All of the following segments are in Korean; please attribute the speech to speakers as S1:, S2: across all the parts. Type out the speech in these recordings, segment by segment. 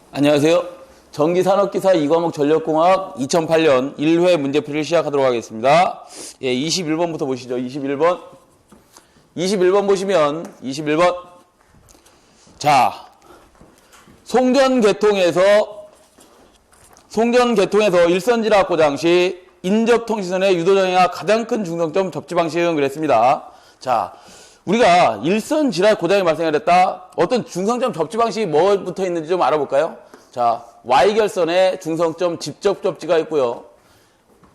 S1: 안녕하세요. 전기산업기사 2과목 전력공학 2008년 1회 문제풀이를 시작하도록 하겠습니다. 21번부터 보시죠. 21번. 21번 보시면 21번. 자, 송전개통에서 일선지락 고장 시 인접통신선의 유도장애가 가장 큰 중성점 접지 방식은 그랬습니다. 자, 우리가 일선 지락 고장이 발생을 했다. 어떤 중성점 접지 방식이 뭐 붙어 있는지 좀 알아볼까요? 자, Y결선에 중성점 직접 접지가 있고요.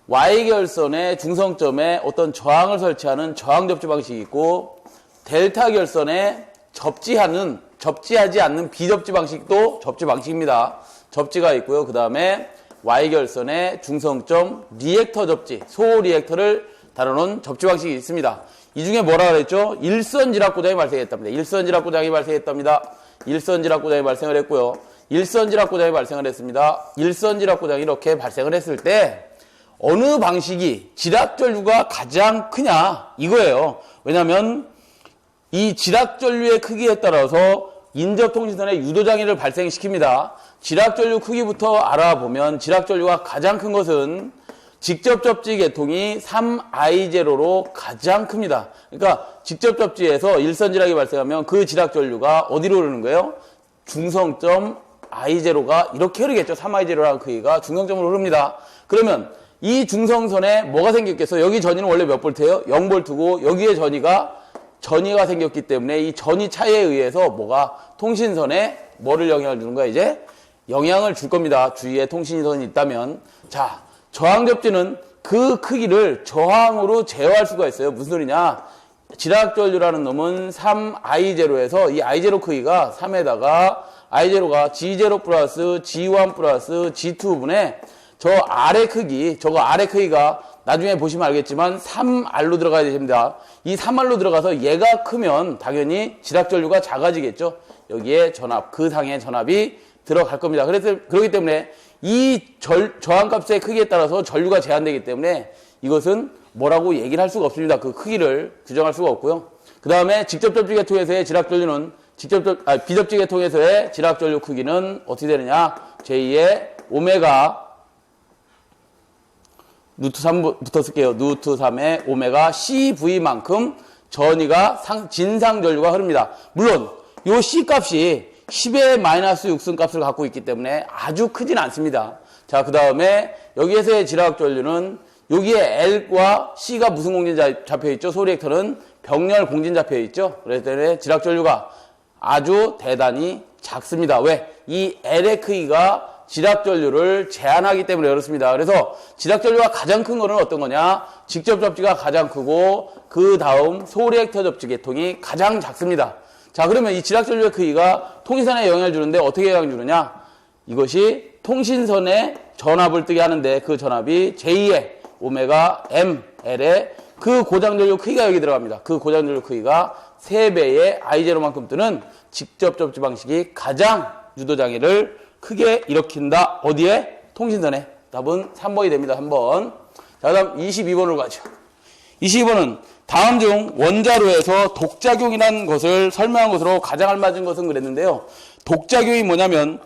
S1: Y결선의 중성점에 어떤 저항을 설치하는 저항 접지 방식이 있고, 델타 결선에 접지하지 않는 비접지 방식도 접지 방식입니다. 접지가 있고요. 그 다음에 Y결선에 중성점 리액터 접지, 소리액터를 다루는 접지 방식이 있습니다. 이 중에 뭐라 그랬죠? 일선지락 고장이 발생했답니다. 일선지락 고장이 발생했답니다. 일선지락 고장이 발생을 했고요. 일선지락 고장이 발생을 했습니다. 일선지락 고장이 이렇게 발생을 했을 때 어느 방식이 지락전류가 가장 크냐 이거예요. 왜냐하면 이 지락전류의 크기에 따라서 인접통신선의 유도장애를 발생시킵니다. 지락전류 크기부터 알아보면 지락전류가 가장 큰 것은 직접 접지 계통이 3I0로 가장 큽니다. 그러니까 직접 접지에서 일선지락이 발생하면 그 지락전류가 어디로 흐르는 거예요? 중성점 I0가 이렇게 흐르겠죠. 3I0라는 크기가 중성점으로 흐릅니다. 그러면 이 중성선에 뭐가 생겼겠어? 여기 전이는 원래 몇 볼트예요? 0볼트고 여기에 전이가 생겼기 때문에 이 전이 차이에 의해서 뭐가 통신선에 뭐를 영향을 주는 거야? 이제 영향을 줄 겁니다. 주위에 통신선이 있다면. 자, 저항 접지는 그 크기를 저항으로 제어할 수가 있어요. 무슨 소리냐? 지락전류라는 놈은 3I0에서 이 I0 크기가 3에다가 I0가 G0 플러스 G1 플러스 G2분의 저 아래 크기, 저거 아래 크기가 나중에 보시면 알겠지만 3R로 들어가야 됩니다. 이 3R로 들어가서 얘가 크면 당연히 지락전류가 작아지겠죠. 여기에 전압, 그 상의 전압이 들어갈 겁니다. 그렇기 때문에 이 저항값의 크기에 따라서 전류가 제한되기 때문에 이것은 뭐라고 얘기를 할 수가 없습니다. 그 크기를 규정할 수가 없고요. 그 다음에 직접 접지 계통에서의 지락전류는 비접지 계통에서의 지락전류 크기는 어떻게 되느냐? j2의 오메가 루트 3부터 쓸게요. 루트 3의 오메가 CV만큼 전이가 진상전류가 흐릅니다. 물론 요 C 값이 10의 마이너스 6승 값을 갖고 있기 때문에 아주 크진 않습니다. 자, 그 다음에 여기에서의 지락전류는 여기에 L과 C가 무슨 공진 잡혀있죠? 소리액터는 병렬 공진 잡혀있죠? 그래서 때문에 지락전류가 아주 대단히 작습니다. 왜? 이 L의 크기가 지락전류를 제한하기 때문에 그렇습니다. 그래서 지락전류가 가장 큰 거는 어떤 거냐? 직접 접지가 가장 크고 그 다음 소리액터 접지 계통이 가장 작습니다. 자, 그러면 이 지락전류의 크기가 통신선에 영향을 주는데 어떻게 영향을 주느냐? 이것이 통신선에 전압을 뜨게 하는데 그 전압이 j2의 오메가 ml의 그 고장전류 크기가 여기 들어갑니다. 그 고장전류 크기가 3배의 I0만큼 뜨는 직접 접지 방식이 가장 유도장애를 크게 일으킨다. 어디에? 통신선에. 답은 3번이 됩니다. 3번. 자, 그 다음 22번으로 가죠. 22번은 다음 중 원자로에서 독작용이라는 것을 설명한 것으로 가장 알맞은 것은 그랬는데요. 독작용이 뭐냐면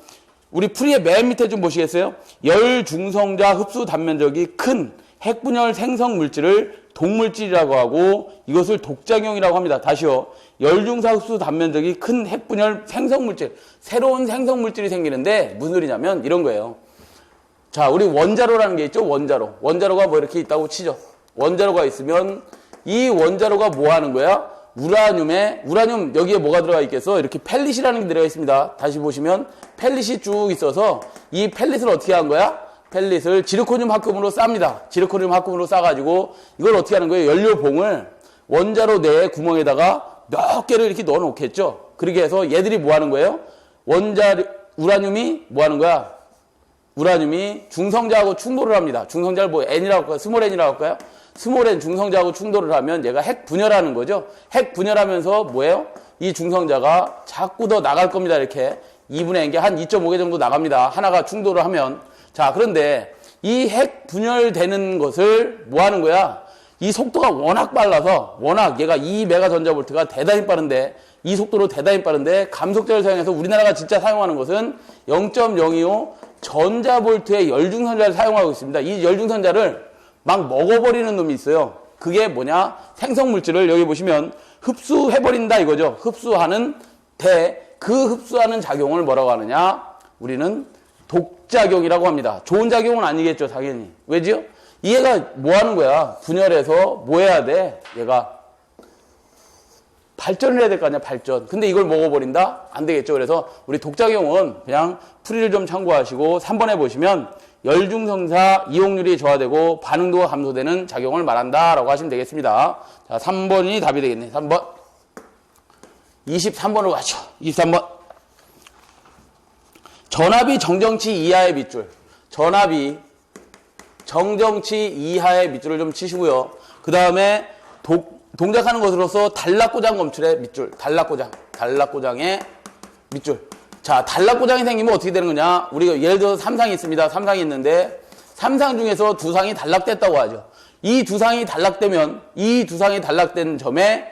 S1: 우리 풀이의 맨 밑에 좀 보시겠어요? 열중성자 흡수 단면적이 큰 핵분열 생성 물질을 독물질이라고 하고 이것을 독작용이라고 합니다. 다시요. 열중사 흡수 단면적이 큰 핵분열 생성물질, 새로운 생성물질이 생기는데 무슨 소리냐면 이런 거예요. 자, 우리 원자로라는 게 있죠. 원자로가 뭐 이렇게 있다고 치죠. 원자로가 있으면 이 원자로가 뭐 하는 거야? 우라늄 여기에 뭐가 들어가 있겠어? 이렇게 펠릿이라는 게 들어가 있습니다. 다시 보시면 펠릿이 쭉 있어서 이 펠릿을 어떻게 한 거야? 펠릿을 지르코늄 합금으로 쌉니다. 지르코늄 합금으로 싸가지고 이걸 어떻게 하는 거예요? 연료봉을 원자로 내에 구멍에다가 몇 개를 이렇게 넣어 놓겠죠. 그렇게 해서 얘들이 뭐 하는 거예요? 우라늄이 뭐 하는 거야? 우라늄이 중성자하고 충돌을 합니다. 중성자를 뭐 N이라고 할까요? 스몰 N이라고 할까요? 스몰 N 중성자하고 충돌을 하면 얘가 핵 분열하는 거죠. 핵 분열하면서 뭐예요? 이 중성자가 자꾸 더 나갈 겁니다. 이렇게 2분의 N개 한 2.5개 정도 나갑니다. 하나가 충돌을 하면. 자, 그런데 이 핵 분열되는 것을 뭐 하는 거야? 이 속도가 워낙 빨라서 워낙 얘가 2메가 전자볼트가 대단히 빠른데 이 속도로 대단히 빠른데 감속자를 사용해서 우리나라가 진짜 사용하는 것은 0.025 전자볼트의 열중선자를 사용하고 있습니다. 이 열중선자를 막 먹어버리는 놈이 있어요. 그게 뭐냐? 생성물질을 여기 보시면 흡수해버린다 이거죠. 흡수하는데 그 흡수하는 작용을 뭐라고 하느냐? 우리는 독작용이라고 합니다. 좋은 작용은 아니겠죠, 당연히. 왜지요? 이 애가 뭐 하는 거야? 분열해서 뭐 해야 돼? 얘가 발전을 해야 될 거 아니야, 발전. 근데 이걸 먹어버린다? 안 되겠죠. 그래서 우리 독작용은 그냥 풀이를 좀 참고하시고 3번에 보시면 열중성사 이용률이 저하되고 반응도가 감소되는 작용을 말한다라고 하시면 되겠습니다. 자, 3번이 답이 되겠네. 3번. 23번으로 가죠. 23번. 전압이 정정치 이하의 밑줄. 전압이 정정치 이하의 밑줄을 좀 치시고요. 그 다음에 동작하는 것으로서 단락고장 검출의 밑줄. 단락고장의 밑줄. 자, 단락고장이 생기면 어떻게 되는 거냐? 우리가 예를 들어서 3상이 있습니다. 3상이 있는데 3상 중에서 2상이 단락됐다고 하죠. 이 2상이 단락되면 이 2상이 단락된 점에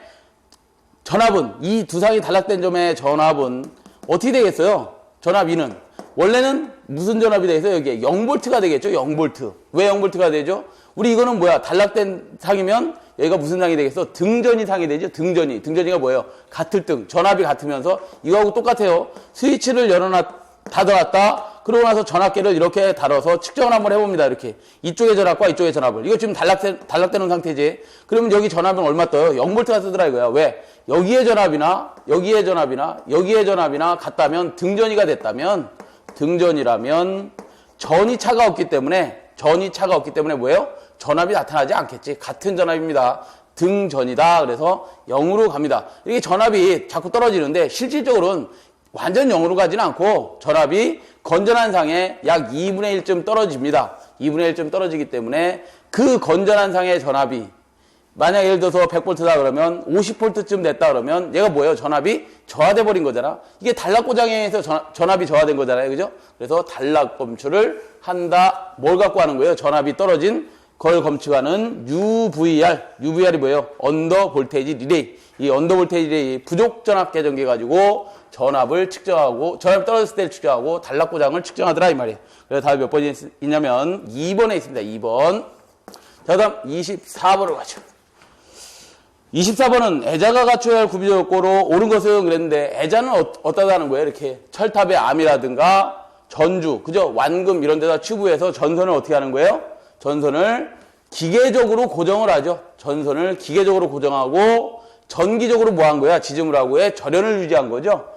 S1: 전압은 이 2상이 단락된 점의 전압은 어떻게 되겠어요? 전압 E는 원래는 무슨 전압이 되겠어요? 여기에 0V가 되겠죠? 0V. 왜 0V가 되죠? 우리 이거는 뭐야? 단락된 상이면 여기가 무슨 상이 되겠어? 등전이 상이 되죠? 등전이. 등전이가 뭐예요? 같을 등. 전압이 같으면서 이거하고 똑같아요. 스위치를 닫아놨다. 그러고 나서 전압계를 이렇게 다뤄서 측정을 한번 해봅니다. 이렇게. 이쪽의 전압과 이쪽의 전압을. 이거 지금 단락되는 상태지. 그러면 여기 전압은 얼마 떠요? 0V가 뜨더라 이거야. 왜? 여기의 전압이나 여기의 전압이나 여기의 전압이나 같다면 등전이가 됐다면 등전이라면 전이 차가 없기 때문에 뭐예요? 전압이 나타나지 않겠지. 같은 전압입니다. 등전이다. 그래서 0으로 갑니다. 이렇게 전압이 자꾸 떨어지는데 실질적으로는 완전 0으로 가지는 않고 전압이 건전한 상에 약 2분의 1쯤 떨어집니다. 2분의 1쯤 떨어지기 때문에 그 건전한 상의 전압이 만약 예를 들어서 100V다 그러면 50V쯤 됐다 그러면 얘가 뭐예요? 전압이 저하돼 버린 거잖아. 이게 단락고장에 의해서 전압이 저하된 거잖아요. 그죠? 그래서 단락 검출을 한다. 뭘 갖고 하는 거예요? 전압이 떨어진 걸 검출하는 UVR이 뭐예요? 언더 볼테이지 리레이. 이 언더 볼테이지 리레이 부족 전압 계정기 가지고 전압을 측정하고 전압이 떨어졌을 때 측정하고 단락고장을 측정하더라 이 말이에요. 그래서 답이 몇 번이 있냐면 2번에 있습니다. 2번. 자, 다음 24번으로 가죠. 24번은 애자가 갖춰야 할 구비적 요건으로 옳은 것은 그랬는데 애자는 어떠다는 거예요? 이렇게 철탑의 암이라든가 전주, 그죠? 완금 이런 데다 추부해서 전선을 어떻게 하는 거예요? 전선을 기계적으로 고정을 하죠. 전선을 기계적으로 고정하고 전기적으로 뭐 한 거야? 지짐을 하고 해 절연을 유지한 거죠.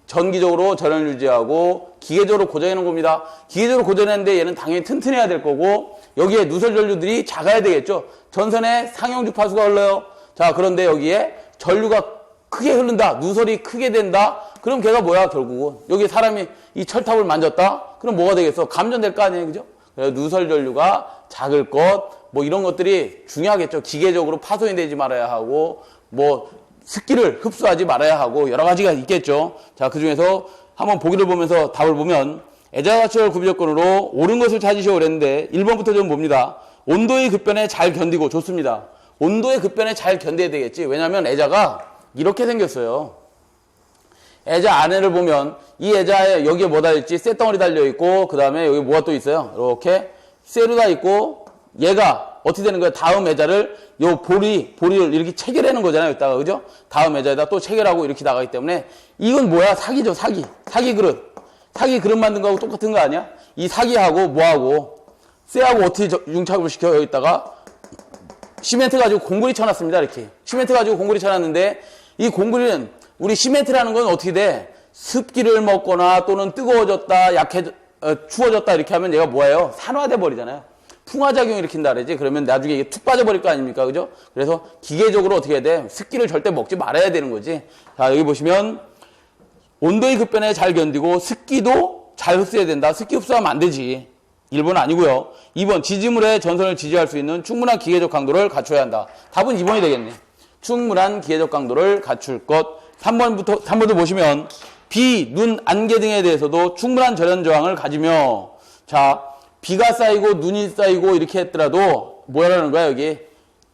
S1: 전기적으로 절연을 유지하고 기계적으로 고정해 놓은 겁니다. 기계적으로 고정했는데 얘는 당연히 튼튼해야 될 거고 여기에 누설 전류들이 작아야 되겠죠. 전선에 상용 주파수가 흘러요. 자, 그런데 여기에 전류가 크게 흐른다. 누설이 크게 된다. 그럼 걔가 뭐야, 결국은. 여기 사람이 이 철탑을 만졌다? 그럼 뭐가 되겠어? 감전될 거 아니에요, 그죠? 그래서 누설 전류가 작을 것, 뭐 이런 것들이 중요하겠죠. 기계적으로 파손이 되지 말아야 하고, 뭐, 습기를 흡수하지 말아야 하고, 여러 가지가 있겠죠. 자, 그 중에서 한번 보기를 보면서 답을 보면, 애자가 갖춰야 할 구비조건으로 옳은 것을 찾으시오 그랬는데, 1번부터 좀 봅니다. 온도의 급변에 잘 견디고, 좋습니다. 온도의 급변에 잘 견뎌야 되겠지. 왜냐하면 애자가 이렇게 생겼어요. 애자 안에를 보면 이 애자에 여기에 뭐 달려있지? 쇳덩어리 달려있고 그 다음에 여기 뭐가 또 있어요? 이렇게 쇠루가 있고 얘가 어떻게 되는 거예요? 다음 애자를 요 보리를 이렇게 체결하는 거잖아요. 여기다가 그죠? 다음 애자에다 또 체결하고 이렇게 나가기 때문에 이건 뭐야? 사기죠. 사기 그릇. 사기 그릇 만든 거하고 똑같은 거 아니야? 이 사기하고 뭐하고 쇠하고 어떻게 융착을 시켜? 여기다가 시멘트 가지고 공구리 쳐놨습니다. 이렇게. 시멘트 가지고 공구리 쳐놨는데 이 공구리는 우리 시멘트라는 건 어떻게 돼? 습기를 먹거나 또는 뜨거워졌다, 추워졌다 이렇게 하면 얘가 뭐예요? 산화돼 버리잖아요. 풍화작용을 일으킨다 그러지. 그러면 나중에 이게 툭 빠져버릴 거 아닙니까? 그죠? 그래서 기계적으로 어떻게 해야 돼? 습기를 절대 먹지 말아야 되는 거지. 자, 여기 보시면 온도의 급변에 잘 견디고 습기도 잘 흡수해야 된다. 습기 흡수하면 안 되지. 1번 아니고요. 2번 지지물의 전선을 지지할 수 있는 충분한 기계적 강도를 갖춰야 한다. 답은 2번이 되겠네. 충분한 기계적 강도를 갖출 것. 3번도 보시면 비, 눈, 안개 등에 대해서도 충분한 절연 저항을 가지며 자, 비가 쌓이고 눈이 쌓이고 이렇게 했더라도 뭐라는 거야 여기?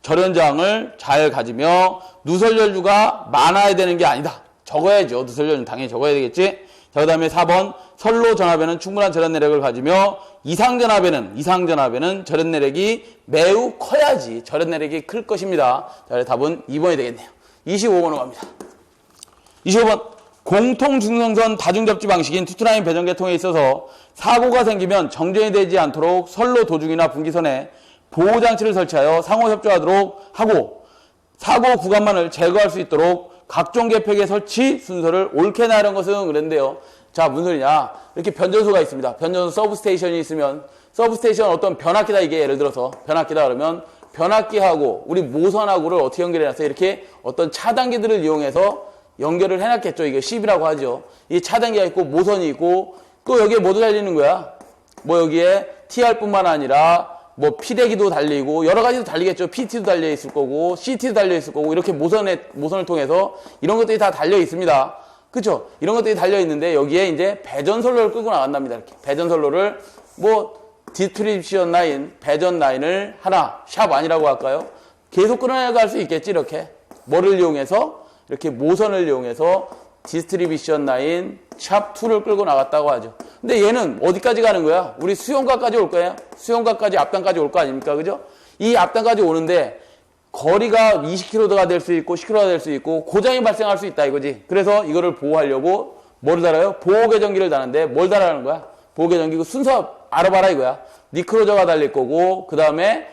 S1: 절연 저항을 잘 가지며 누설 전류가 많아야 되는 게 아니다. 적어야죠. 누설전율 당연히 적어야 되겠지. 자, 그 다음에 4번 선로 전압에는 충분한 절연 내력을 가지며 이상 전압에는 절연 내력이 매우 커야지 절연 내력이 클 것입니다. 자, 그래서 답은 2번이 되겠네요. 25번으로 갑니다. 25번 공통 중성선 다중접지 방식인 투투라인 배전계통에 있어서 사고가 생기면 정전이 되지 않도록 선로 도중이나 분기선에 보호장치를 설치하여 상호협조하도록 하고 사고 구간만을 제거할 수 있도록 각종 계획의 설치 순서를 옳게 나열한 것은 그랬는데요. 자, 무슨 소리냐. 이렇게 변전소가 있습니다. 변전소 서브스테이션이 있으면 서브스테이션 어떤 변압기다 이게 예를 들어서 변압기다 그러면 변압기하고 우리 모선하고를 어떻게 연결해놨어요? 이렇게 어떤 차단기들을 이용해서 연결을 해놨겠죠. 이게 쉽이라고 하죠. 이 차단기가 있고 모선이 있고 또 여기에 뭐도 달리는 거야? 뭐 여기에 TR뿐만 아니라 뭐 피대기도 달리고 여러 가지도 달리겠죠. PT도 달려 있을 거고 CT도 달려 있을 거고 이렇게 모선을 통해서 이런 것들이 다 달려 있습니다. 그렇죠? 이런 것들이 달려 있는데 여기에 이제 배전선로를 끌고 나간답니다. 이렇게 배전선로를 뭐 디스트리뷰션 라인, 배전 라인을 하나 샵 아니라고 할까요? 계속 끌어나갈 수 있겠지. 이렇게 뭐를 이용해서 이렇게 모선을 이용해서 디스트리뷰션 라인 샵 2를 끌고 나갔다고 하죠. 근데 얘는 어디까지 가는 거야? 우리 수용가까지 올 거야? 수용가까지 앞단까지 올 거 아닙니까? 그죠? 이 앞단까지 오는데 거리가 20km가 될 수 있고 10km가 될 수 있고 고장이 발생할 수 있다 이거지. 그래서 이거를 보호하려고 뭐를 달아요? 보호개전기를 다는데 뭘 달아는 거야? 보호개전기 그 순서 알아봐라 이거야. 니크로저가 달릴 거고 그 다음에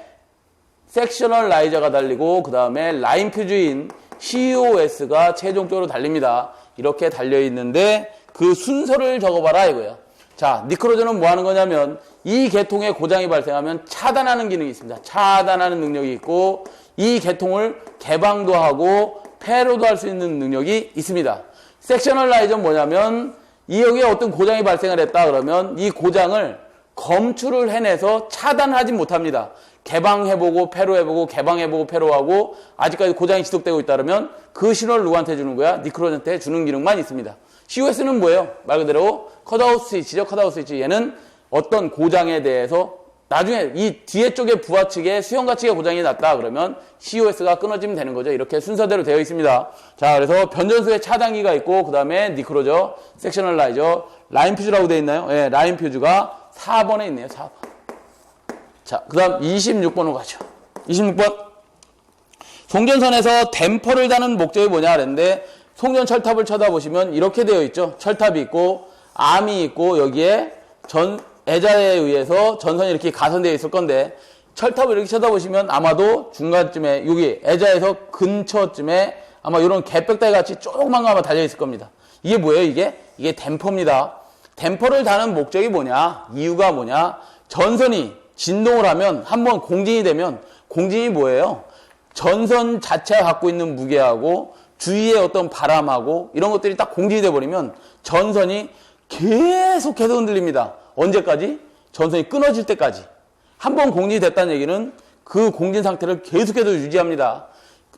S1: 섹셔널 라이저가 달리고 그 다음에 라인 퓨즈인 COS가 최종적으로 달립니다. 이렇게 달려있는데 그 순서를 적어봐라 이거예요. 자, 니크로저는 뭐 하는 거냐면 이 계통에 고장이 발생하면 차단하는 기능이 있습니다. 차단하는 능력이 있고 이 계통을 개방도 하고 폐로도 할 수 있는 능력이 있습니다. 섹셔널 라이저는 뭐냐면 이 여기에 어떤 고장이 발생을 했다 그러면 이 고장을 검출을 해내서 차단하지 못합니다. 개방해보고 폐로해보고 개방해보고 폐로하고 아직까지 고장이 지속되고 있다 그러면 그 신호를 누구한테 주는 거야? 니크로저한테 주는 기능만 있습니다. COS는 뭐예요? 말 그대로 컷아웃 스위치죠. 컷아웃 스위치. 얘는 어떤 고장에 대해서 나중에 이 뒤에 쪽에 부하 측에 수용가 측에 고장이 났다 그러면 COS가 끊어지면 되는 거죠. 이렇게 순서대로 되어 있습니다. 자, 그래서 변전소에 차단기가 있고 그 다음에 니크로저, 섹셔널 라이저, 라인 퓨즈라고 되어 있나요? 예, 라인 퓨즈가 4번에 있네요. 4번. 자, 그 다음 26번으로 가죠. 26번. 송전선에서 댐퍼를 다는 목적이 뭐냐 그랬는데 송전 철탑을 쳐다보시면 이렇게 되어 있죠. 철탑이 있고 암이 있고 여기에 애자에 의해서 전선이 이렇게 가선되어 있을 건데 철탑을 이렇게 쳐다보시면 아마도 중간쯤에 여기 애자에서 근처쯤에 아마 이런 개벽다리 같이 조그만 거 아마 달려 있을 겁니다. 이게 뭐예요? 이게 댐퍼입니다. 댐퍼를 다는 목적이 뭐냐? 이유가 뭐냐? 전선이 진동을 하면 한번 공진이 되면 공진이 뭐예요? 전선 자체가 갖고 있는 무게하고 주위의 어떤 바람하고 이런 것들이 딱 공진이 돼버리면 전선이 계속해서 흔들립니다. 언제까지? 전선이 끊어질 때까지. 한번 공진이 됐다는 얘기는 그 공진 상태를 계속해서 유지합니다.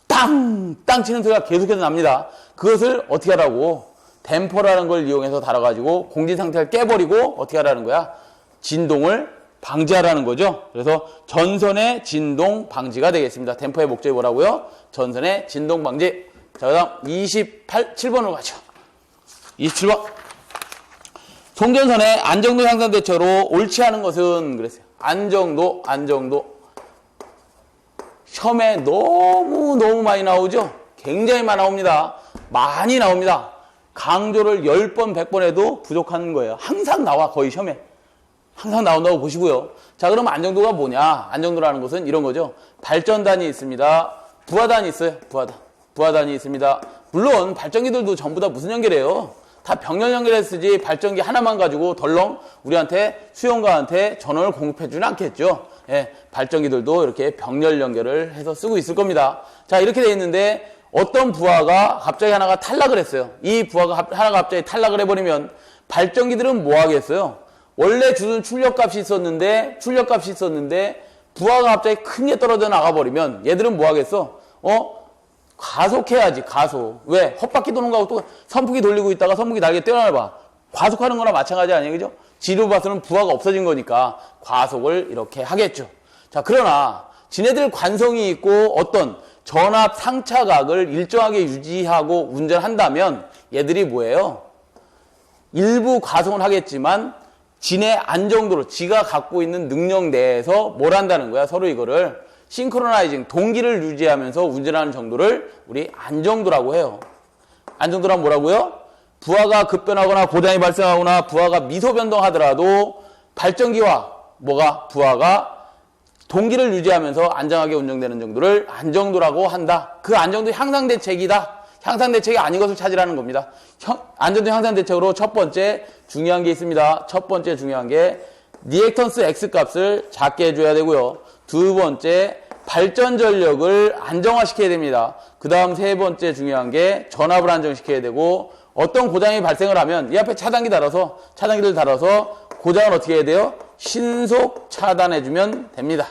S1: 땅! 땅 치는 소리가 계속해서 납니다. 그것을 어떻게 하라고? 댐퍼라는 걸 이용해서 달아가지고 공진 상태를 깨버리고 어떻게 하라는 거야? 진동을 방지하라는 거죠. 그래서 전선의 진동 방지가 되겠습니다. 댐퍼의 목적이 뭐라고요? 전선의 진동 방지. 자, 그 다음 7번으로 가죠. 27번. 송전선의 안정도 향상 대처로 옳지 않은 것은 그랬어요. 안정도. 시험에 너무 많이 나오죠? 굉장히 많이 나옵니다. 많이 나옵니다. 강조를 10번, 100번 해도 부족한 거예요. 항상 나와, 거의 시험에. 항상 나온다고 보시고요. 자, 그럼 안정도가 뭐냐? 안정도라는 것은 이런 거죠. 발전단이 있습니다. 부하단이 있어요. 부하단이 있습니다. 물론 발전기들도 전부 다 무슨 연결해요? 다 병렬 연결해서 쓰지 발전기 하나만 가지고 덜렁 우리한테 수용가한테 전원을 공급해주진 않겠죠. 예, 발전기들도 이렇게 병렬 연결을 해서 쓰고 있을 겁니다. 자, 이렇게 돼 있는데 어떤 부하가 갑자기 하나가 탈락을 했어요. 이 부하가 하나가 갑자기 탈락을 해버리면 발전기들은 뭐 하겠어요? 원래 주는 출력값이 있었는데 부하가 갑자기 큰 게 떨어져 나가버리면 얘들은 뭐 하겠어? 가속해야지, 가속. 왜? 헛바퀴 도는 거하고 또 선풍기 돌리고 있다가 선풍기 날개 떼어놔봐. 과속하는 거나 마찬가지 아니에요, 그죠? 지로 봐서는 부하가 없어진 거니까 과속을 이렇게 하겠죠. 자, 그러나 지네들 관성이 있고 어떤 전압 상차각을 일정하게 유지하고 운전한다면 얘들이 뭐예요? 일부 과속은 하겠지만 진의 안정도로 지가 갖고 있는 능력 내에서 뭘 한다는 거야? 서로 이거를 싱크로나이징, 동기를 유지하면서 운전하는 정도를 우리 안정도라고 해요. 안정도란 뭐라고요? 부하가 급변하거나 고장이 발생하거나 부하가 미소 변동하더라도 발전기와 부하가 동기를 유지하면서 안정하게 운전되는 정도를 안정도라고 한다. 그 안정도 향상대책이다. 향상대책이 아닌 것을 찾으라는 겁니다. 안정도 향상대책으로 첫 번째 중요한 게 있습니다. 첫 번째 중요한 게 리액턴스 X값을 작게 해줘야 되고요. 두 번째 발전 전력을 안정화시켜야 됩니다. 그 다음 세 번째 중요한 게 전압을 안정시켜야 되고 어떤 고장이 발생을 하면 이 앞에 차단기를 달아서 고장을 어떻게 해야 돼요? 신속 차단해주면 됩니다.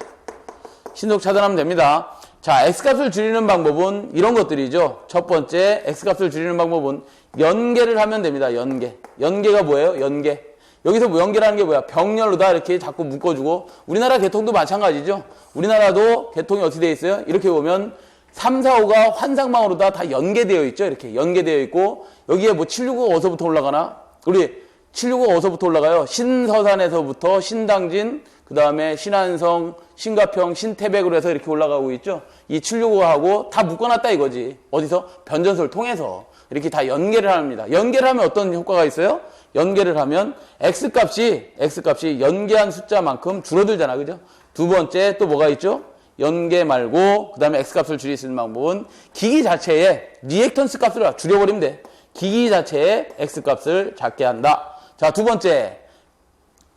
S1: 신속 차단하면 됩니다. 자, X값을 줄이는 방법은 이런 것들이죠. 첫 번째 X값을 줄이는 방법은 연계를 하면 됩니다. 연계가 뭐예요? 여기서 뭐 연계라는 게 뭐야? 병렬로다 이렇게 자꾸 묶어주고 우리나라 개통도 마찬가지죠. 우리나라도 개통이 어떻게 되어 있어요? 이렇게 보면 3, 4, 5가 환상망으로 다 연계되어 있죠. 이렇게 연계되어 있고 여기에 뭐 765가 어디서부터 올라가나? 우리 765가 어디서부터 올라가요? 신서산에서부터 신당진, 그 다음에 신안성, 신가평, 신태백으로 해서 이렇게 올라가고 있죠. 이 765하고 다 묶어놨다 이거지. 어디서? 변전소를 통해서 이렇게 다 연계를 합니다. 연계를 하면 어떤 효과가 있어요? 연계를 하면 X값이 연계한 숫자만큼 줄어들잖아. 그죠? 두 번째 또 뭐가 있죠? 연계 말고 그 다음에 X값을 줄일 수 있는 방법은 기기 자체에 리액턴스 값을 줄여버리면 돼. 기기 자체에 X값을 작게 한다. 자, 두 번째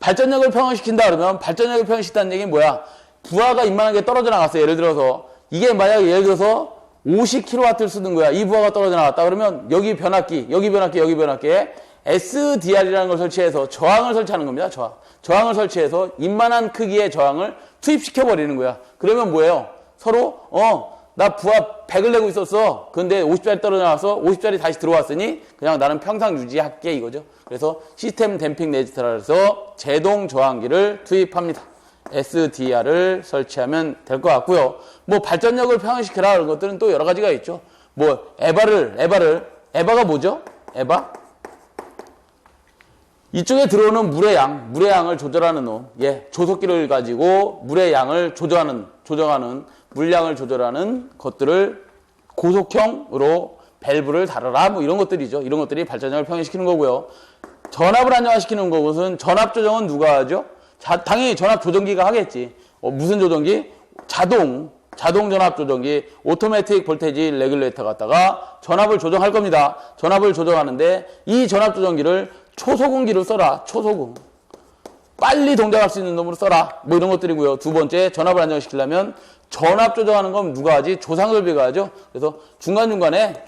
S1: 발전력을 평형시킨다 그러면 발전력을 평형시킨다는 얘기는 뭐야? 부하가 이만하게 떨어져 나갔어요. 예를 들어서 이게 만약에 예를 들어서 50kW를 쓰는 거야. 이 부하가 떨어져 나갔다 그러면 여기 변압기 여기 변압기에 SDR이라는 걸 설치해서 저항을 설치하는 겁니다. 저항을 설치해서 이만한 크기의 저항을 투입시켜 버리는 거야. 그러면 뭐예요? 서로 나 부하 100을 내고 있었어. 근데 50짜리 떨어져 나와서 50짜리 다시 들어왔으니 그냥 나는 평상 유지할게 이거죠. 그래서 시스템 댐핑 레지스터라서 제동 저항기를 투입합니다. SDR을 설치하면 될 것 같고요. 뭐 발전력을 평형시켜라 이런 것들은 또 여러 가지가 있죠. 뭐 에바가 뭐죠? 에바? 이쪽에 들어오는 물의 양을 조절하는 놈. 조속기를 가지고 물의 양을 조정하는 물량을 조절하는 것들을 고속형으로 밸브를 달아라. 뭐 이런 것들이죠. 이런 것들이 발전력을 평형시키는 거고요. 전압을 안정화시키는 것은 전압 조정은 누가 하죠? 당연히 전압 조정기가 하겠지. 무슨 조정기? 자동 전압 조정기, 오토매틱 볼테지 레귤레이터 갖다가 전압을 조정할 겁니다. 전압을 조정하는데 이 전압 조정기를 초소금기를 써라. 초소금. 빨리 동작할 수 있는 놈으로 써라. 뭐 이런 것들이고요. 두 번째, 전압을 안정시키려면 전압 조정하는 건 누가 하지? 조상설비가 하죠. 그래서 중간중간에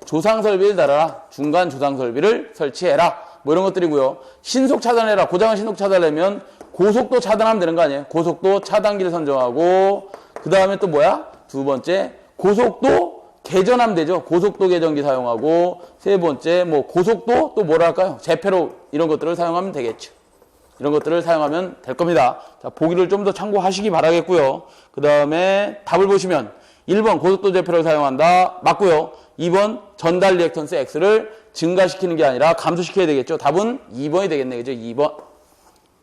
S1: 조상설비를 달아라. 중간 조상설비를 설치해라. 뭐 이런 것들이고요. 신속 차단해라. 고장을 신속 차단하려면 고속도 차단하면 되는 거 아니에요? 고속도 차단기를 선정하고 그 다음에 또 뭐야? 두 번째, 고속도 개전하면 되죠. 고속도 개전기 사용하고 세 번째, 뭐 고속도 또 뭐랄까요? 제페로 이런 것들을 사용하면 되겠죠. 이런 것들을 사용하면 될 겁니다. 자, 보기를 좀 더 참고하시기 바라겠고요. 그 다음에 답을 보시면 1번 고속도 제페로를 사용한다. 맞고요. 2번 전달 리액턴스 X를 증가시키는 게 아니라 감소시켜야 되겠죠. 답은 2번이 되겠네. 그죠? 2번.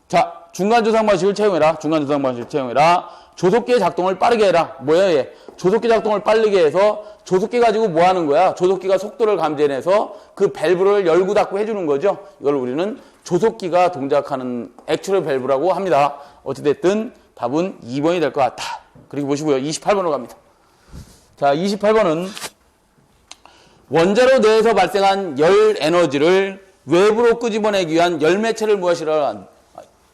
S1: 자, 중간 조상 방식을 채용해라. 조속기의 작동을 빠르게 해라. 뭐야 얘? 조속기 작동을 빠르게 해서 조속기 가지고 뭐 하는 거야? 조속기가 속도를 감지해내서 그 밸브를 열고 닫고 해주는 거죠. 이걸 우리는 조속기가 동작하는 액츄얼 밸브라고 합니다. 어찌됐든 답은 2번이 될 것 같다. 그리고 보시고요. 28번으로 갑니다. 자, 28번은 원자로 내에서 발생한 열 에너지를 외부로 끄집어내기 위한 열 매체를 무엇이라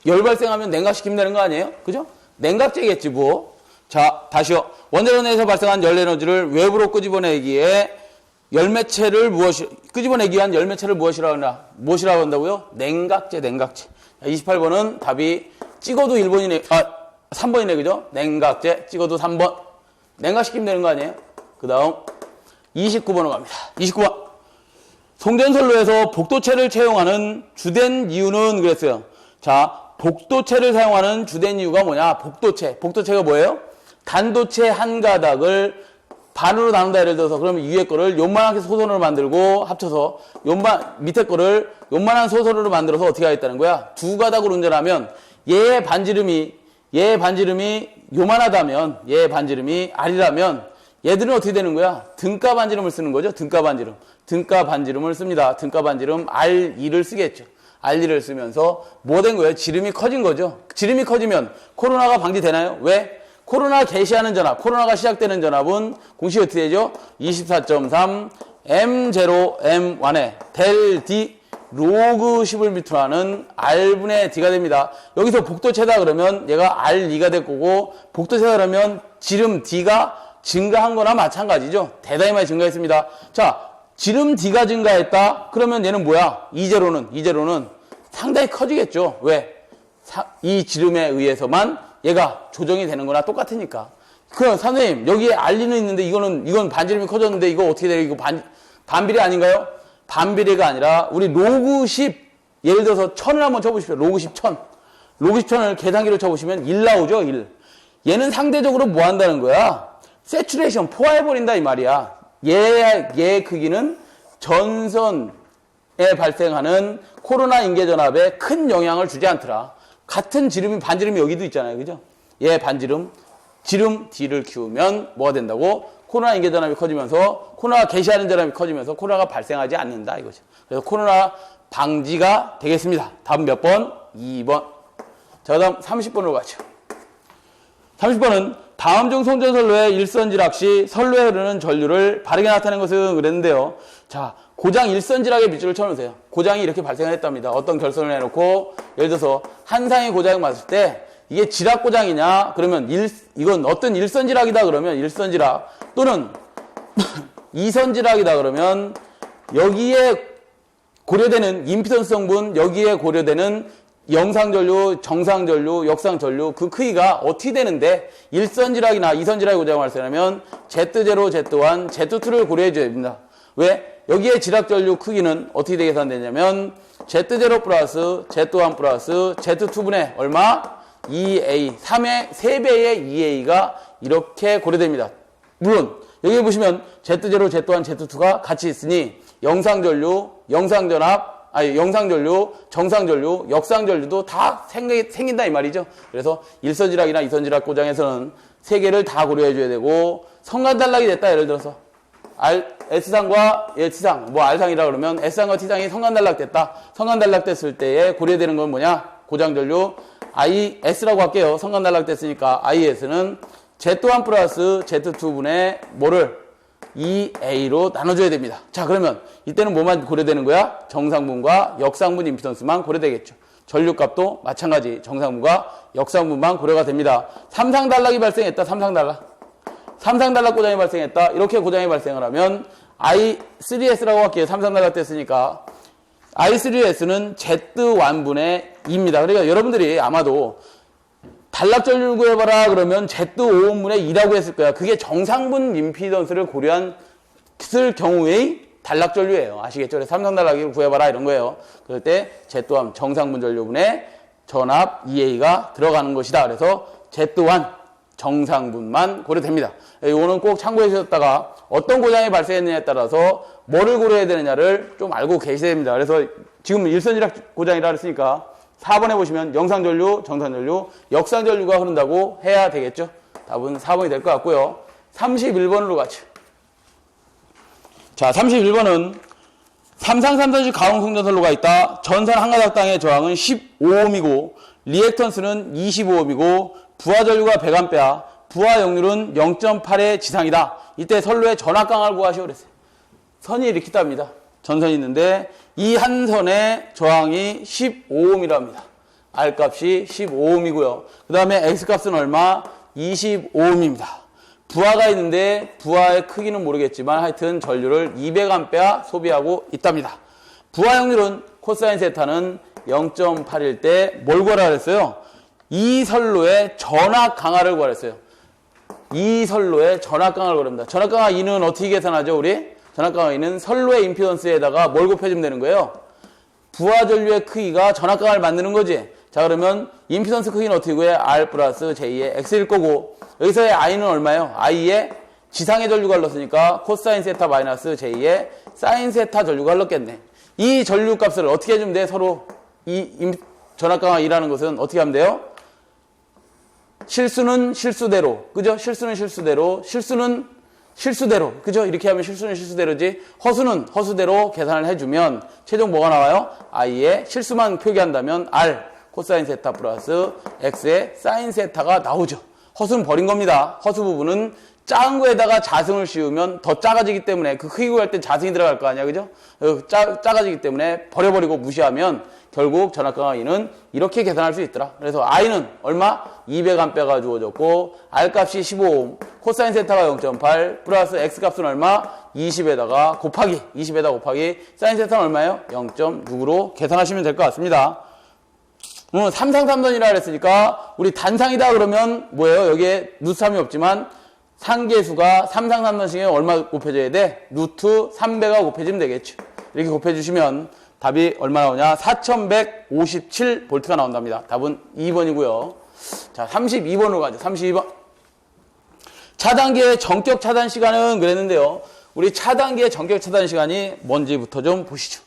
S1: 열 발생하면 냉각시키면 되는 거 아니에요? 그죠? 냉각제겠지 뭐. 자, 다시요. 원자로 내에서 발생한 열 에너지를 외부로 끄집어내기 위한 열 매체를 무엇이라고 한다고요? 냉각제. 28번은 답이 찍어도 1번이네. 3번이네. 그죠? 냉각제 찍어도 3번. 냉각시키면 되는 거 아니에요? 그 다음 29번으로 갑니다. 29번. 송전선로에서 복도체를 채용하는 주된 이유는 그랬어요. 자, 복도체를 사용하는 주된 이유가 뭐냐? 복도체가 뭐예요? 단도체 한 가닥을 반으로 나눈다 예를 들어서 그러면 위에 거를 요만하게 소선으로 만들고 합쳐서 밑에 거를 요만한 소선으로 만들어서 어떻게 하겠다는 거야? 두 가닥으로 운전하면 얘의 반지름이 요만하다면 얘의 반지름이 R이라면 얘들은 어떻게 되는 거야? 등가 반지름을 쓰는 거죠. 등가 반지름을 씁니다. 등가 반지름 R2를 쓰겠죠. R2를 쓰면서 뭐 된 거예요? 지름이 커진 거죠. 지름이 커지면 코로나가 방지되나요? 왜? 코로나 개시하는 전압, 코로나가 시작되는 전압은 공식이 어떻게 되죠? 24.3 M0 M1에 델 D 로그 11m라는 R분의 D가 됩니다. 여기서 복도체다 그러면 얘가 R2가 될 거고 복도체다 그러면 지름 D가 증가한 거나 마찬가지죠. 대단히 많이 증가했습니다. 자, 지름 D가 증가했다? 그러면 얘는 뭐야? 이제로는 상당히 커지겠죠. 왜? 이 지름에 의해서만 얘가 조정이 되는 거나 똑같으니까. 그럼 선생님, 여기에 R는 있는데 이건 반지름이 커졌는데 이거 어떻게 돼요? 이거 반비례 아닌가요? 반비례가 아니라 우리 로그 10, 예를 들어서 1000을 한번 쳐보십시오. 로그 10, 1000. 로그 10,000을 계산기로 쳐보시면 1 나오죠, 1. 얘는 상대적으로 뭐 한다는 거야? 세츄레이션, 포화해버린다 이 말이야. 얘의 크기는 전선에 발생하는 코로나 인계전압에 큰 영향을 주지 않더라. 같은 반지름이 여기도 있잖아요. 그죠? 얘 반지름, 지름 D를 키우면 뭐가 된다고? 코로나 인계전압이 커지면서, 코로나가 개시하는 전압이 커지면서 코로나가 발생하지 않는다. 이거죠. 그래서 코로나 방지가 되겠습니다. 답은 몇 번? 2번. 자, 그 다음 30번으로 가죠. 30번은 다음 중 송전선로의 일선지락 시 선로에 흐르는 전류를 바르게 나타낸 것은 그랬는데요. 자, 고장 일선지락의 밑줄을 쳐놓으세요. 고장이 이렇게 발생을 했답니다. 어떤 결선을 해놓고 예를 들어서 한 상의 고장이 맞을 때 이게 지락 고장이냐 그러면 이건 어떤 일선지락이다 그러면 일선지락 또는 이선지락이다 그러면 여기에 고려되는 임피던스 성분 여기에 고려되는 영상전류, 정상전류, 역상전류 그 크기가 어떻게 되는데 일선지락이나 이선지락의 고장을 발생하면 Z0, Z1, Z2를 고려해 줘야 됩니다. 왜? 여기에 지락전류 크기는 어떻게 계산되냐면 Z0 플러스 Z1 플러스 Z2분의 얼마? 2A, 3배의 2A가 이렇게 고려됩니다. 물론 여기 보시면 Z0, Z1, Z2가 같이 있으니 영상전류, 영상전류, 정상전류, 역상전류도 다 생긴다 이 말이죠. 그래서 일선지락이나 이선지락 고장에서는 세 개를 다 고려해 줘야 되고 성간단락이 됐다 예를 들어서 S상과 T상, R상이라 그러면 S상과 T상이 성간단락됐다. 성간단락됐을 때에 고려되는 건 뭐냐? 고장전류 IS라고 할게요. 성간단락됐으니까 IS는 Z1 플러스 Z2분의 뭐를 2A로 나눠줘야 됩니다. 자, 그러면 이때는 뭐만 고려되는 거야? 정상분과 역상분 임피던스만 고려되겠죠. 전류값도 마찬가지 정상분과 역상분만 고려가 됩니다. 삼상단락이 발생했다. 삼상단락 고장이 발생했다. 이렇게 고장이 발생을 하면 I3S라고 할게요. 삼상단락 됐으니까 I3S는 Z1분의 2입니다. 그러니까 여러분들이 아마도 단락전류를 구해봐라 그러면 Z5분의 2라고 했을 거야. 그게 정상분 임피던스를 고려한 경우의 단락전류예요. 아시겠죠? 그래서 삼상단락을 구해봐라 이런 거예요. 그럴 때 Z1 정상분 전류분의 전압 2A가 들어가는 것이다. 그래서 Z1 정상분만 고려됩니다. 이거는 꼭 참고해 주셨다가 어떤 고장이 발생했느냐에 따라서 뭐를 고려해야 되느냐를 좀 알고 계셔야 됩니다. 그래서 지금 일선지락 고장이라 했으니까 4번에 보시면 영상전류, 정상전류, 역상전류가 흐른다고 해야 되겠죠. 답은 4번이 될 것 같고요. 31번으로 가죠. 자, 31번은 삼상 3선식 가공송전선로가 있다. 전선 한 가닥당의 저항은 15ohm이고 리액턴스는 25ohm이고 부하전류가 100A, 부하 역률은 0.8의 지상이다. 이때 선로의 전압강을 구하시오 그랬어요. 선이 이렇게 있답니다. 전선이 있는데 이 한 선의 저항이 15ohm이라고 합니다. R값이 15ohm이고요. 그 다음에 X값은 얼마? 25ohm입니다. 부하가 있는데 부하의 크기는 모르겠지만 하여튼 전류를 200A 소비하고 있답니다. 부하 역률은 코사인 세타는 0.8일 때 뭘 구하라 그랬어요? 이 선로의 전압 강화를 구하랬어요. 이 선로의 전압 강화를 구합니다. 전압 강화 2는 어떻게 계산하죠, 우리? 전압 강화 2는 선로의 임피던스에다가 뭘 곱해주면 되는 거예요? 부하 전류의 크기가 전압 강화를 만드는 거지. 자, 그러면 임피던스 크기는 어떻게 구해? R 플러스 J의 X일 거고, 여기서의 I는 얼마예요? I의 지상의 전류가 흘렀으니까 코사인 세타 마이너스 J의 사인 세타 전류가 흘렀겠네. 이 전류 값을 어떻게 해주면 돼? 서로 이 전압 강화 2라는 것은 어떻게 하면 돼요? 실수는 실수대로, 그죠? 실수는 실수대로, 실수는 실수대로, 그죠? 이렇게 하면 실수는 실수대로지, 허수는 허수대로 계산을 해주면 최종 뭐가 나와요? I의 실수만 표기한다면 R 코사인 세타 플러스 X의 사인 세타가 나오죠. 허수는 버린 겁니다. 허수 부분은 작은 거에다가 자승을 씌우면 더 작아지기 때문에, 그 크기 구할 때 자승이 들어갈 거 아니야, 그죠? 작아지기 때문에 버려버리고 무시하면 결국 전압 강화 2는 이렇게 계산할 수 있더라. 그래서 I는 얼마? 200A가 주어졌고, R 값이 15옴, 코사인 세타가 0.8, 플러스 X 값은 얼마? 20에다가 곱하기, 사인 세타는 얼마예요? 0.6으로 계산하시면 될 것 같습니다. 삼상삼선이라 그랬으니까, 우리 단상이다 그러면 뭐예요? 여기에 루트 3이 없지만, 상계수가 삼상삼선식에 얼마 곱해져야 돼? 루트 3배가 곱해지면 되겠죠. 이렇게 곱해주시면 답이 얼마 나오냐? 4157V가 나온답니다. 답은 2번이고요. 자, 32번으로 가죠. 32번. 차단기의 전격 차단 시간은 그랬는데요. 우리 차단기의 전격 차단 시간이 뭔지부터 좀 보시죠.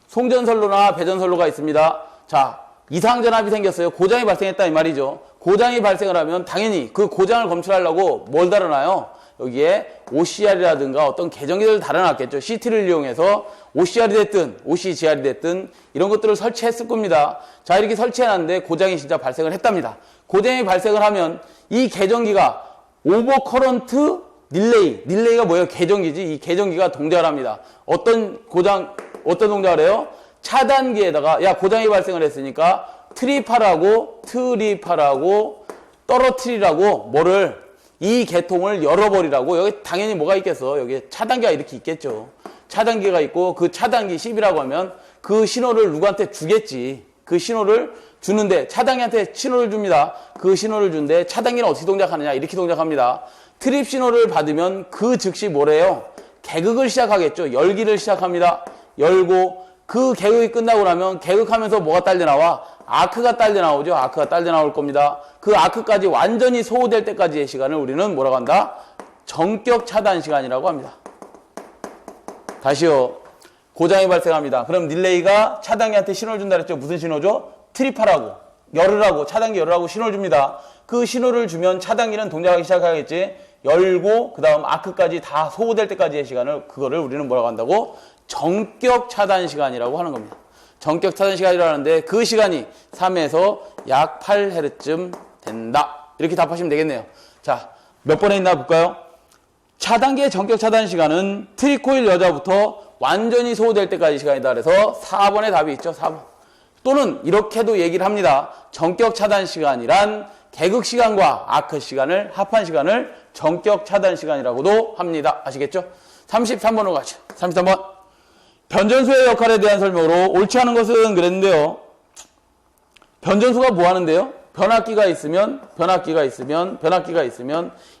S1: 송전선로나 배전선로가 있습니다. 자, 이상전압이 생겼어요. 고장이 발생했다 이 말이죠. 고장이 발생을 하면 당연히 그 고장을 검출하려고 뭘 달아놔요? 여기에 OCR이라든가 어떤 계정기들을 달아놨겠죠. CT를 이용해서 OCR이 됐든 OCGR이 됐든 이런 것들을 설치했을 겁니다. 자, 이렇게 설치해놨는데 고장이 진짜 발생을 했답니다. 고장이 발생을 하면 이 계정기가 오버커런트 릴레이가 뭐예요? 계정기지. 이 계정기가 동작을 합니다. 어떤 동작을 해요? 차단기에다가, 야, 고장이 발생을 했으니까 트립하라고 떨어뜨리라고 뭐를, 이 개통을 열어버리라고. 여기 당연히 뭐가 있겠어? 여기 차단기가 이렇게 있겠죠. 차단기가 있고, 그 차단기 10이라고 하면 그 신호를 누구한테 주겠지. 그 신호를 주는데, 차단기한테 신호를 줍니다. 그 신호를 주는데 차단기는 어떻게 동작하느냐? 이렇게 동작합니다. 트립 신호를 받으면 그 즉시 뭐래요? 개극을 시작하겠죠. 열기를 시작합니다. 열고, 그 개극이 끝나고 나면 개극하면서 뭐가 딸려 나와? 아크가 딸려 나오죠. 아크가 딸려 나올 겁니다. 그 아크까지 완전히 소호될 때까지의 시간을 우리는 뭐라고 한다? 전격 차단 시간이라고 합니다. 다시요. 고장이 발생합니다. 그럼 릴레이가 차단기한테 신호를 준다 그랬죠. 무슨 신호죠? 트립하라고, 열으라고, 차단기 열으라고 신호를 줍니다. 그 신호를 주면 차단기는 동작하기 시작하겠지. 열고 그 다음 아크까지 다 소호될 때까지의 시간을, 그거를 우리는 뭐라고 한다고? 전격 차단 시간이라고 하는 겁니다. 전격 차단 시간이라는데 그 시간이 3에서 약 8Hz쯤 된다. 이렇게 답하시면 되겠네요. 자, 몇 번에 있나 볼까요? 차단기의 전격 차단 시간은 트리코일 여자부터 완전히 소호될 때까지 시간이다. 그래서 4번에 답이 있죠. 4번. 또는 이렇게도 얘기를 합니다. 전격 차단 시간이란 개극 시간과 아크 시간을 합한 시간을 전격 차단 시간이라고도 합니다. 아시겠죠? 33번으로 가죠. 33번. 변전소의 역할에 대한 설명으로 옳지 않은 것은 그랬는데요. 변전소가 뭐 하는데요? 변압기가 있으면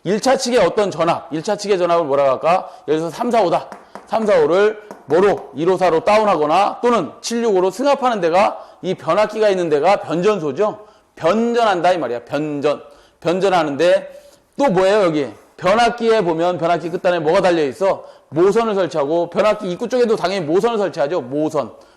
S1: 1차 측의 어떤 전압, 1차 측의 전압을 뭐라고 할까? 예를 들어서 345다. 345를 뭐로 154로 다운하거나 또는 765로 승합하는 데가, 이 변압기가 있는 데가 변전소죠. 변전한다 이 말이야. 변전하는데 또 뭐예요? 여기 변압기에 보면 변압기 끝단에 뭐가 달려있어? 모선을 설치하고, 변압기 입구 쪽에도 당연히 모선을 설치하죠.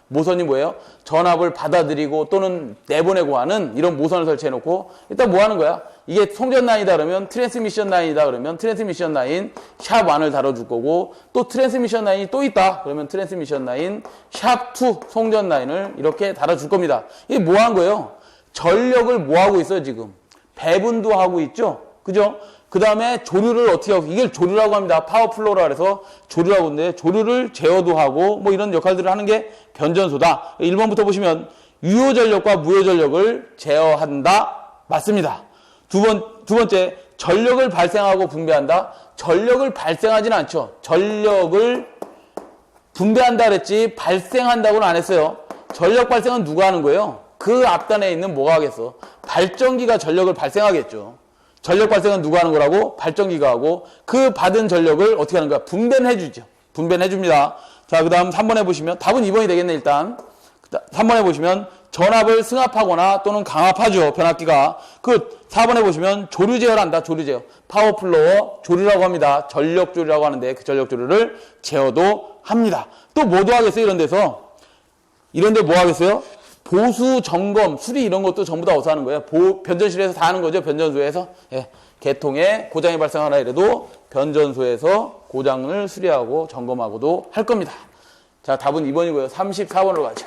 S1: 모선이 뭐예요? 전압을 받아들이고 또는 내보내고 하는 이런 모선을 설치해놓고, 일단 뭐 하는 거야? 이게 송전 라인이다 그러면 트랜스미션 라인이다 그러면 트랜스미션 라인 샵1을 다뤄줄 거고, 또 트랜스미션 라인이 또 있다 그러면 트랜스미션 라인 샵2 송전 라인을 이렇게 다뤄줄 겁니다. 이게 뭐 한 거예요? 전력을 뭐 하고 있어요 지금? 배분도 하고 있죠? 그죠? 그 다음에 조류를 어떻게 하고, 이걸 조류라고 합니다. 파워플로우라 그래서 조류라고 하는데, 조류를 제어도 하고 뭐 이런 역할들을 하는 게 변전소다. 1번부터 보시면 유효전력과 무효전력을 제어한다. 맞습니다. 두 번째, 전력을 발생하고 분배한다. 전력을 발생하지는 않죠. 전력을 분배한다 그랬지 발생한다고는 안 했어요. 전력 발생은 누가 하는 거예요? 그 앞단에 있는 뭐가 하겠어? 발전기가 전력을 발생하겠죠. 전력 발생은 누가 하는 거라고? 발전기가 하고, 그 받은 전력을 어떻게 하는 거야? 분배는 해주죠. 분배는 해줍니다. 자, 그 다음 3번에 보시면, 답은 2번이 되겠네, 일단. 3번에 보시면, 전압을 승합하거나 또는 강압하죠. 변압기가. 그 4번에 보시면 조류 제어한다. 조류 제어. 파워플로어 조류라고 합니다. 전력 조류라고 하는데 그 전력 조류를 제어도 합니다. 또 뭐도 하겠어요? 이런 데서. 이런 데 뭐 하겠어요? 보수, 점검, 수리 이런 것도 전부 다 어디서 하는 거예요? 변전실에서 다 하는 거죠. 변전소에서. 예. 개통에 고장이 발생하나 이래도 변전소에서 고장을 수리하고 점검하고도 할 겁니다. 자, 답은 2번이고요. 34번으로 가죠.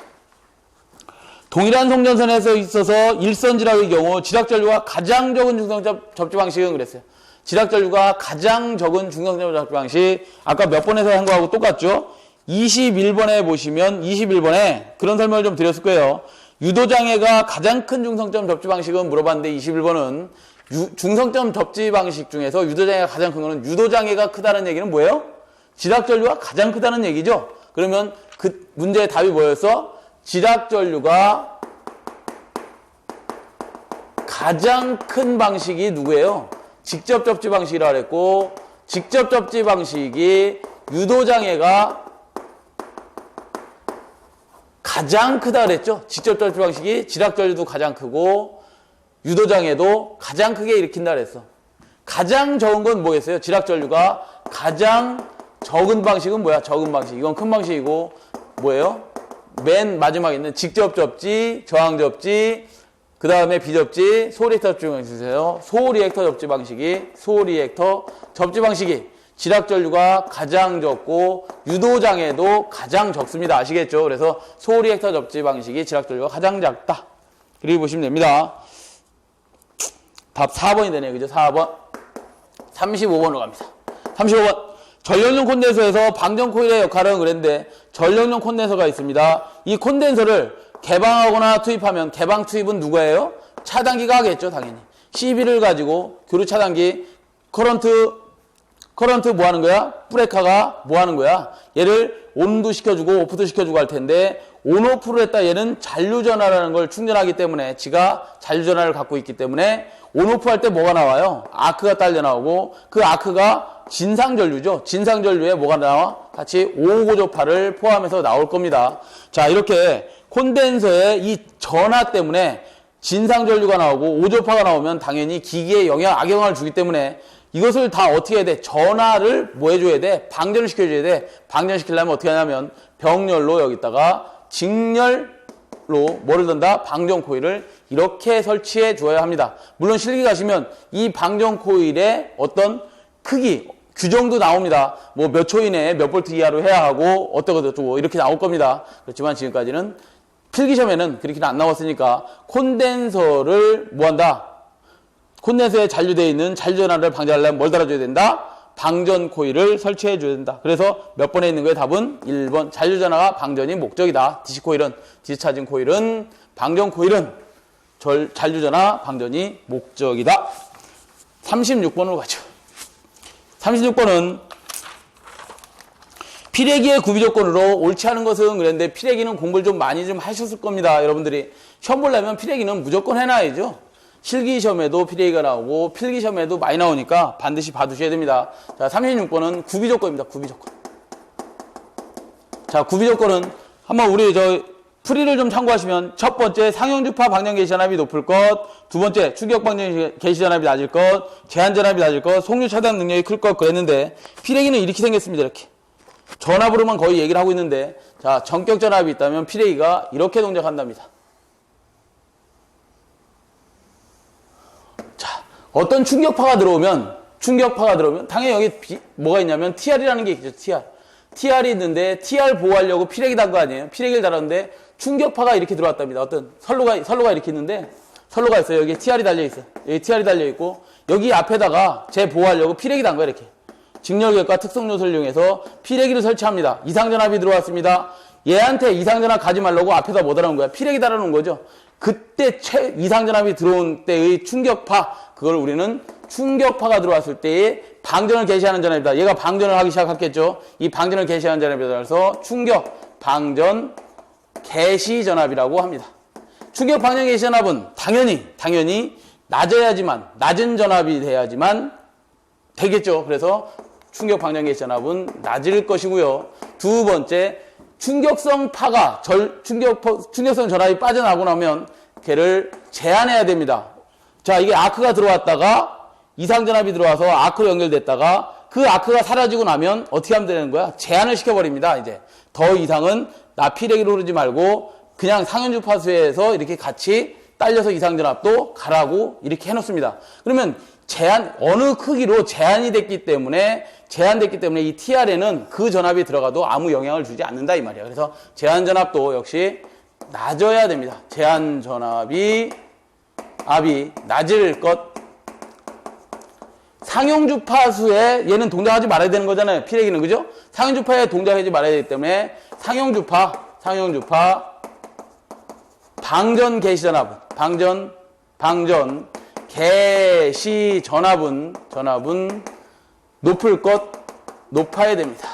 S1: 동일한 송전선에서 있어서 일선지락의 경우 지락전류가 가장 적은 중성접 접지 방식은 그랬어요. 지락전류가 가장 적은 중성접 접지 방식, 아까 몇 번에서 한 거하고 똑같죠? 21번에 보시면 21번에 그런 설명을 좀 드렸을 거예요. 유도장애가 가장 큰 중성점 접지 방식은 물어봤는데 21번은 중성점 접지 방식 중에서 유도장애가 가장 큰 거는 유도장애가 크다는 얘기는 뭐예요? 지락전류가 가장 크다는 얘기죠. 그러면 그 문제의 답이 뭐였어? 지락전류가 가장 큰 방식이 누구예요? 직접 접지 방식이라고 그랬고, 직접 접지 방식이 유도장애가 가장 크다 그랬죠? 직접 접지 방식이 지락전류도 가장 크고 유도장애도 가장 크게 일으킨다 그랬어. 가장 적은 건 뭐겠어요? 지락전류가 가장 적은 방식은 뭐야? 적은 방식. 이건 큰 방식이고 뭐예요? 맨 마지막에 있는 직접 접지, 저항 접지, 그 다음에 비접지, 소리액터 접지 방식 주세요. 소리액터 접지 방식이, 소리액터 접지 방식이 지락전류가 가장 적고 유도장애도 가장 적습니다. 아시겠죠? 그래서 소리액터 접지 방식이 지락전류가 가장 작다. 그리고 보시면 됩니다. 답 4번이 되네요. 그죠? 4번. 35번으로 갑니다. 35번. 전력용 콘덴서에서 방전 코일의 역할은 그랬는데 전력용 콘덴서가 있습니다. 이 콘덴서를 개방하거나 투입하면 개방 투입은 누구예요? 차단기가 하겠죠. 당연히. CB를 가지고 교류 차단기 커런트 뭐 하는 거야? 브레이커가 뭐 하는 거야? 얘를 온도 시켜주고 오프도 시켜주고 할 텐데 온오프를 했다 얘는 잔류전화라는 걸 충전하기 때문에 지가 잔류전화를 갖고 있기 때문에 온오프 할 때 뭐가 나와요? 아크가 딸려 나오고 그 아크가 진상전류죠. 진상전류에 뭐가 나와? 같이 5고조파를 포함해서 나올 겁니다. 자, 이렇게 콘덴서의 이 전하 때문에 진상전류가 나오고 5조파가 나오면 당연히 기기에 악영향을 주기 때문에 이것을 다 어떻게 해야 돼? 전하를 뭐 해줘야 돼? 방전을 시켜줘야 돼. 방전시키려면 어떻게 하냐면 병렬로 여기다가 직렬로 뭐를 든다? 방전 코일을 이렇게 설치해 줘야 합니다. 물론 실기 가시면 이 방전 코일의 어떤 크기, 규정도 나옵니다. 뭐 몇 초 이내에 몇 볼트 이하로 해야 하고 어떠고 이렇게 나올 겁니다. 그렇지만 지금까지는 필기시험에는 그렇게는 안 나왔으니까 콘덴서를 뭐 한다? 콘덴서에 잔류되어 있는 잔류전화를 방지하려면 뭘 달아줘야 된다? 방전 코일을 설치해 줘야 된다. 그래서 몇 번에 있는 거예요? 답은 1번. 잔류전화가 방전이 목적이다. 디스차징 코일은 방전 코일은 잔류전화 방전이 목적이다. 36번으로 가죠. 36번은 피레기의 구비조건으로 옳지 않은 것은 그랬는데 피레기는 공부를 좀 많이 좀 하셨을 겁니다. 여러분들이 시험 보려면 피레기는 무조건 해놔야죠. 실기시험에도 피레기가 나오고 필기시험에도 많이 나오니까 반드시 봐두셔야 됩니다. 자, 36번은 구비조건입니다. 구비조건. 자, 구비조건은 한번 우리 풀이를 좀 참고하시면 첫 번째 상형주파 방전 개시전압이 높을 것, 두 번째 충격 방전 개시전압이 낮을 것, 제한전압이 낮을 것, 속류 차단 능력이 클 것 그랬는데 피레기는 이렇게 생겼습니다. 이렇게 전압으로만 거의 얘기를 하고 있는데 자, 전격 전압이 있다면 피레기가 이렇게 동작한답니다. 자, 어떤 충격파가 들어오면 당연히 여기 뭐가 있냐면 TR이라는 게 있죠. TR이 있는데 TR 보호하려고 피레기 단 거 아니에요? 피레기를 달았는데 충격파가 이렇게 들어왔답니다. 어떤 선로가 이렇게 있는데 선로가 있어요. 여기 TR이 달려 있어요. 여기 TR이 달려 있고 여기 앞에다가 재 보호하려고 피레기 단 거예요. 이렇게 직렬격과 특성 요소를 이용해서 피레기를 설치합니다. 이상전압이 들어왔습니다. 얘한테 이상전압 가지 말라고 앞에다 뭐 달아놓은 거야? 피레기 달아놓은 거죠. 그때 이상전압이 들어온 때의 충격파, 그걸 우리는 충격파가 들어왔을 때의 방전을 개시하는 전압이다. 얘가 방전을 하기 시작했겠죠. 이 방전을 개시하는 전압에 따라서 충격 방전 개시 전압이라고 합니다. 충격 방전 개시 전압은 당연히 낮은 전압이 돼야지만 되겠죠. 그래서 충격 방전 개시 전압은 낮을 것이고요. 두 번째, 충격성 파가 충격성 전압이 빠져나가고 나면 걔를 제한해야 됩니다. 자, 이게 아크가 들어왔다가 이상전압이 들어와서 아크로 연결됐다가 그 아크가 사라지고 나면 어떻게 하면 되는 거야? 제한을 시켜버립니다. 이제 더 이상은 나피레기로 흐르지 말고 그냥 상연주파수에서 이렇게 같이 딸려서 이상전압도 가라고 이렇게 해놓습니다. 그러면 어느 크기로 제한됐기 때문에 이 TR에는 그 전압이 들어가도 아무 영향을 주지 않는다 이 말이에요. 그래서 제한 전압도 역시 낮아야 됩니다. 제한 전압이 낮을 것. 상용주파수에 얘는 동작하지 말아야 되는 거잖아요. 피레기는 그죠? 상용주파에 동작하지 말아야 되기 때문에 상용주파 방전 개시 전압은 높아야 됩니다.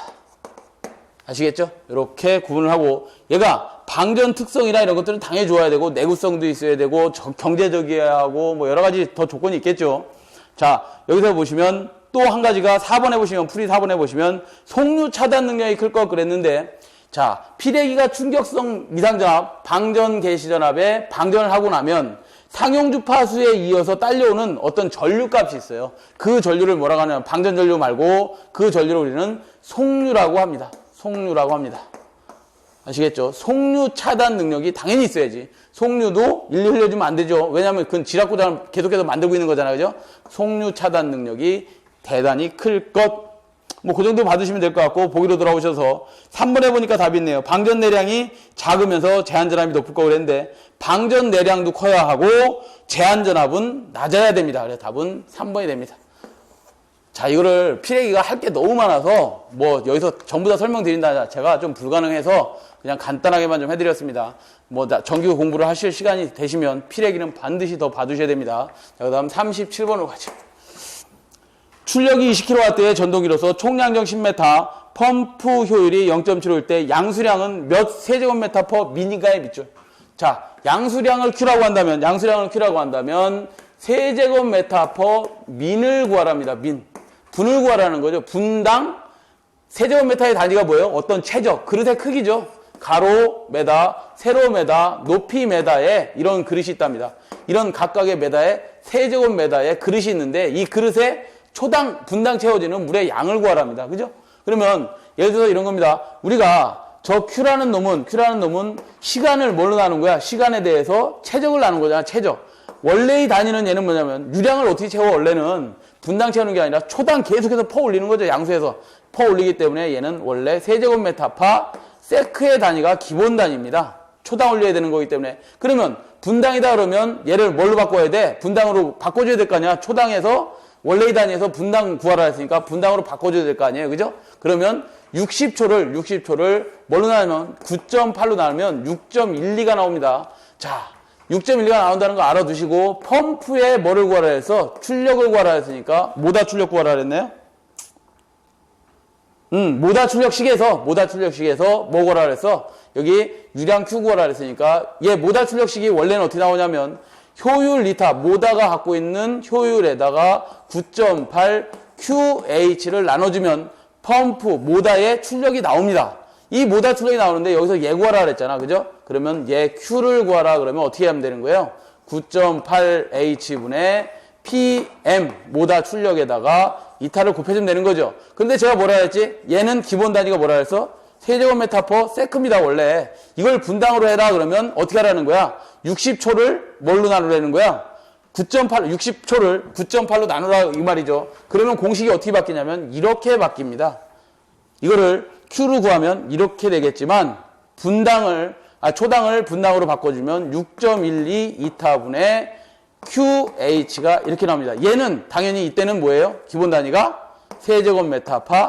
S1: 아시겠죠? 이렇게 구분을 하고 얘가 방전 특성이나 이런 것들은 당연히 좋아야 되고 내구성도 있어야 되고 경제적이어야 하고 뭐 여러 가지 더 조건이 있겠죠. 자, 여기서 보시면 또 한 가지가 4번에 보시면 풀이 4번에 보시면 속류 차단 능력이 클 것 그랬는데 자, 피레기가 충격성 이상전압 방전 개시 전압에 방전을 하고 나면 상용주파수에 이어서 딸려오는 어떤 전류값이 있어요. 그 전류를 뭐라고 하냐면 방전 전류 말고 그 전류를 우리는 속류라고 합니다. 아시겠죠? 속류 차단 능력이 당연히 있어야지. 속류도 일리 흘려주면 안 되죠. 왜냐하면 그건 지락고장을 계속해서 만들고 있는 거잖아요. 그죠? 속류 차단 능력이 대단히 클 것. 뭐 그 정도 받으시면 될 것 같고 보기로 돌아오셔서 3번에 보니까 답이 있네요. 방전 내량이 작으면서 제한 전압이 높을 거고 그랬는데 방전 내량도 커야 하고 제한 전압은 낮아야 됩니다. 그래서 답은 3번이 됩니다. 자, 이거를 피레기가 할 게 너무 많아서 뭐 여기서 전부 다 설명드린다 제가 좀 불가능해서 그냥 간단하게만 좀 해드렸습니다. 뭐 정규 공부를 하실 시간이 되시면 피레기는 반드시 더 봐두셔야 됩니다. 자, 그 다음 37번으로 가죠. 출력이 20kW의 전동기로서 총량정 10m, 펌프 효율이 0.75일 때 양수량은 몇 세제곱미터 퍼 민인가의 밑줄. 자, 양수량을 Q라고 한다면 세제곱미터 퍼 민을 구하랍니다. 분을 구하라는 거죠. 분당 세제곱미터의 단위가 뭐예요? 어떤 최적, 그릇의 크기죠. 가로 메다, 세로 메다, 높이 메다에 이런 그릇이 있답니다. 이런 각각의 메다에 세제곱미터의 그릇이 있는데 이 그릇에 초당 분당 채워지는 물의 양을 구하랍니다. 그죠? 그러면 예를 들어서 이런 겁니다. 우리가 저 Q라는 놈은 시간을 뭘로 나눈 거야? 시간에 대해서 최적을 나눈 거잖아. 최적. 원래의 단위는 얘는 뭐냐면 유량을 어떻게 채워? 원래는 분당 채우는 게 아니라 초당 계속해서 퍼 올리는 거죠. 양수에서 퍼 올리기 때문에 얘는 원래 세제곱미터 파 세크의 단위가 기본 단위입니다. 초당 올려야 되는 거기 때문에. 그러면 분당이다 그러면 얘를 뭘로 바꿔야 돼? 분당으로 바꿔줘야 될 거 아니야? 초당에서 원래의 단위에서 분당 구하라 했으니까 분당으로 바꿔줘야 될 거 아니에요. 그죠? 그러면 60초를 뭘로 나누면 9.8로 나누면 6.12가 나옵니다. 자, 6.12가 나온다는 거 알아두시고 펌프에 뭐를 구하라 해서 출력을 구하라 했으니까 모다 출력 구하라 그랬나요? 모다 출력식에서 뭐 구하라 그랬어? 여기 유량 Q 구하라 그랬으니까 얘 모다 출력식이 원래는 어떻게 나오냐면 효율 리타, 모다가 갖고 있는 효율에다가 9.8 QH를 나눠주면 펌프, 모다의 출력이 나옵니다. 이 모다 출력이 나오는데 여기서 얘 구하라 그랬잖아. 그죠? 그러면 얘 Q를 구하라 그러면 어떻게 하면 되는 거예요? 9.8H분의 PM, 모다 출력에다가 이타를 곱해주면 되는 거죠. 근데 제가 뭐라 했지? 얘는 기본 단위가 뭐라 했어? 세제곱미터 퍼 세크입니다, 원래. 이걸 분당으로 해라 그러면 어떻게 하라는 거야? 60초를 뭘로 나누라는 거야? 60초를 9.8로 나누라 이 말이죠. 그러면 공식이 어떻게 바뀌냐면 이렇게 바뀝니다. 이거를 Q로 구하면 이렇게 되겠지만 초당을 분당으로 바꿔주면 6.12 이타분의 QH가 이렇게 나옵니다. 얘는 당연히 이때는 뭐예요? 기본 단위가 세제곱미터 파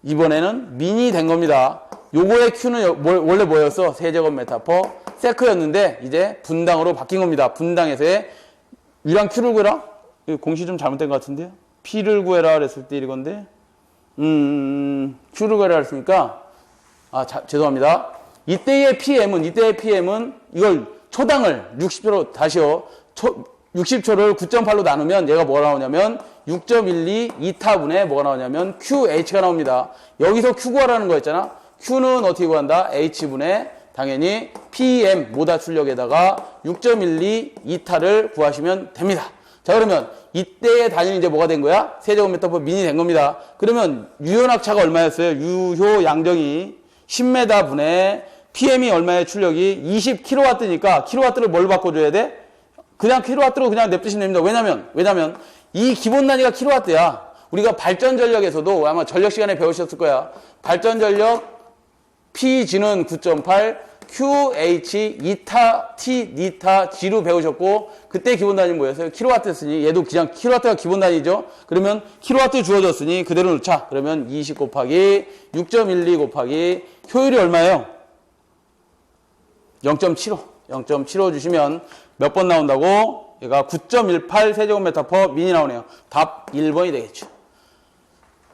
S1: 이번에는 민이 된 겁니다. 요거의 Q는 원래 뭐였어? 세제곱미터 퍼 세크였는데 이제 분당으로 바뀐 겁니다. 분당에서의 유량 Q를 구해라? 공식 좀 잘못된 것 같은데요? P를 구해라 그랬을 때 이건데 Q를 구해라 그랬으니까 죄송합니다. 이때의 PM은 이걸 초당을 60초로 다시요. 60초를 9.8로 나누면 얘가 뭐가 나오냐면 6.12 이타분의 뭐가 나오냐면 QH가 나옵니다. 여기서 Q 구하라는 거였잖아. Q는 어떻게 구한다? H분의 당연히 PM 모다 출력에다가 6.12 이타를 구하시면 됩니다. 자, 그러면 이때의 단위는 이제 뭐가 된 거야? 세제곱미터 민이 된 겁니다. 그러면 유효낙차가 얼마였어요? 유효 양정이 10m 분의 PM이 얼마의 출력이 20kW니까 킬로와트를 뭘로 바꿔줘야 돼? 그냥 킬로와트로 그냥 냅두시면 됩니다. 왜냐면 이 기본 단위가 킬로와트야. 우리가 발전 전력에서도 아마 전력 시간에 배우셨을 거야. 발전 전력 PG는 9.8, QH, 이타, T, 니타, G로 배우셨고 그때 기본 단위 뭐였어요? 킬로와트였으니 얘도 그냥 킬로와트가 기본 단위죠. 그러면 킬로와트 주어졌으니 그대로 넣자. 그러면 20 곱하기 6.12 곱하기 효율이 얼마예요? 0.75. 0.75 주시면 몇 번 나온다고? 얘가 9.18 세제곱미터 퍼 민이 나오네요. 답 1번이 되겠죠.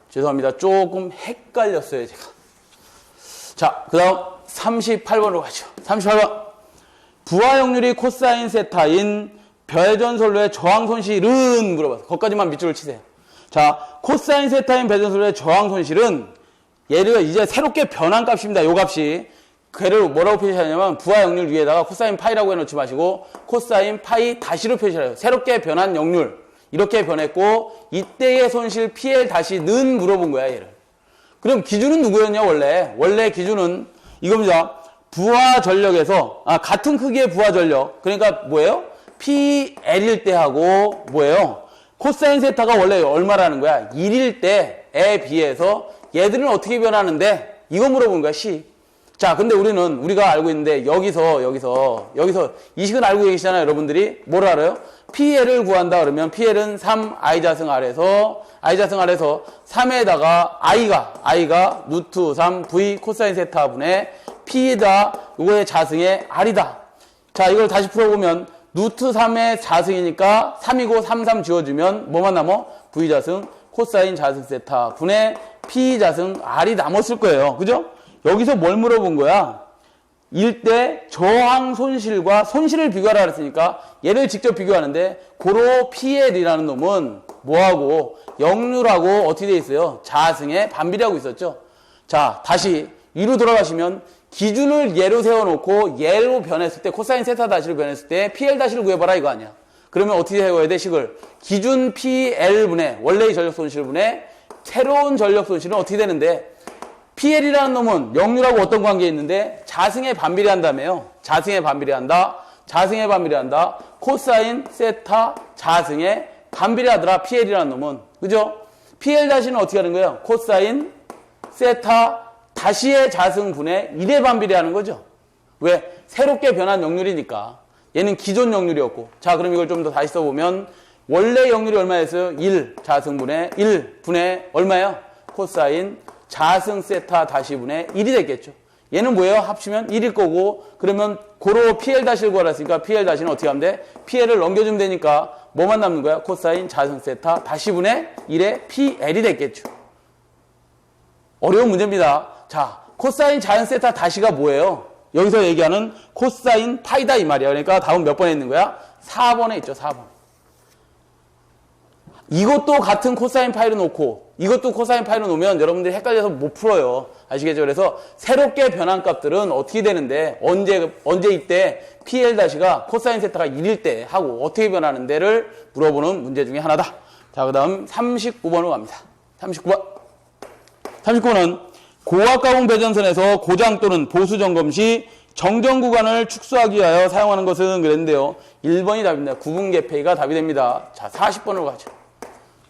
S1: 죄송합니다. 조금 헷갈렸어요, 제가. 자, 그 다음 38번으로 가죠. 38번. 부하역률이 코사인 세타인 배전솔로의 저항 손실은 물어봐서 거기까지만 밑줄을 치세요. 자, 코사인 세타인 배전솔로의 저항 손실은 얘를 이제 새롭게 변한 값입니다. 요 값이. 걔를 뭐라고 표시하냐면 부하역률 위에다가 코사인 파이라고 해놓지 마시고 코사인 파이 다시로 표시해요. 새롭게 변한 역률. 이렇게 변했고 이때의 손실 PL 다시는 물어본 거야, 얘를. 그럼 기준은 누구였냐, 원래? 원래 기준은 이겁니다. 부하 전력에서, 같은 크기의 부하 전력. 그러니까 뭐예요? PL일 때 하고, 뭐예요? 코사인 세타가 원래 얼마라는 거야? 1일 때에 비해서 얘들은 어떻게 변하는데? 이거 물어본 거야, C. 자, 근데 우리가 알고 있는데, 여기서, 이 식은 알고 계시잖아요, 여러분들이. 뭘 알아요? PL을 구한다 그러면 PL은 3, I자승 아래서 3에다가 I가 루트 3 V 코사인 세타 분의 P다. 요거의 자승의 R이다. 자, 이걸 다시 풀어보면 루트 3의 자승이니까 3이고 3 지워주면 뭐만 남어? V자승 코사인 자승 세타 분의 P자승 R이 남았을 거예요. 그죠? 여기서 뭘 물어본 거야? 일대 저항 손실과 손실을 비교하라 그랬으니까 얘를 직접 비교하는데 고로 PL이라는 놈은 뭐하고 역률하고 어떻게 돼 있어요? 자승에 반비례하고 있었죠. 자, 다시 위로 돌아가시면 기준을 얘로 세워놓고 얘로 변했을 때 코사인 세타 다시로 변했을 때 PL 다시를 구해봐라 이거 아니야. 그러면 어떻게 세워야 돼? 식을 기준 PL분의 원래의 전력 손실분의 새로운 전력 손실은 어떻게 되는데 PL이라는 놈은 역률하고 어떤 관계에 있는데 자승에 반비례한다며요. 자승에 반비례한다. 코사인 세타 자승에 반비례하더라. PL이라는 놈은. 그죠? PL 다시는 어떻게 하는 거예요? 코사인 세타 다시의 자승분의 1에 반비례하는 거죠. 왜? 새롭게 변한 역률이니까. 얘는 기존 역률이었고. 자, 그럼 이걸 좀 더 다시 써보면 원래 역률이 얼마였어요? 1 자승분의 1분의 얼마예요? 코사인 자승 세타 다시 분의 1이 됐겠죠. 얘는 뭐예요? 합치면 1일 거고 그러면 고로 PL 다시를 구하랬으니까 PL 다시는 어떻게 하면 돼? PL을 넘겨주면 되니까 뭐만 남는 거야? 코사인 자승 세타 다시 분의 1의 PL이 됐겠죠. 어려운 문제입니다. 자, 코사인 자승 세타 다시가 뭐예요? 여기서 얘기하는 코사인 파이다 이 말이야. 그러니까 다음 몇 번에 있는 거야? 4번에 있죠. 4번. 이것도 같은 코사인 파이로 놓고 이것도 코사인 파이로 놓으면 여러분들이 헷갈려서 못 풀어요. 아시겠죠? 그래서 새롭게 변한 값들은 어떻게 되는데 언제 이때 PL-가 코사인 세타가 1일 때 하고 어떻게 변하는 데를 물어보는 문제 중에 하나다. 자, 그 다음 39번으로 갑니다. 39번은 고압가공 배전선에서 고장 또는 보수 점검 시 정정 구간을 축소하기 위하여 사용하는 것은 그랬는데요. 1번이 답입니다. 구분계폐가 답이 됩니다. 자, 40번으로 가죠.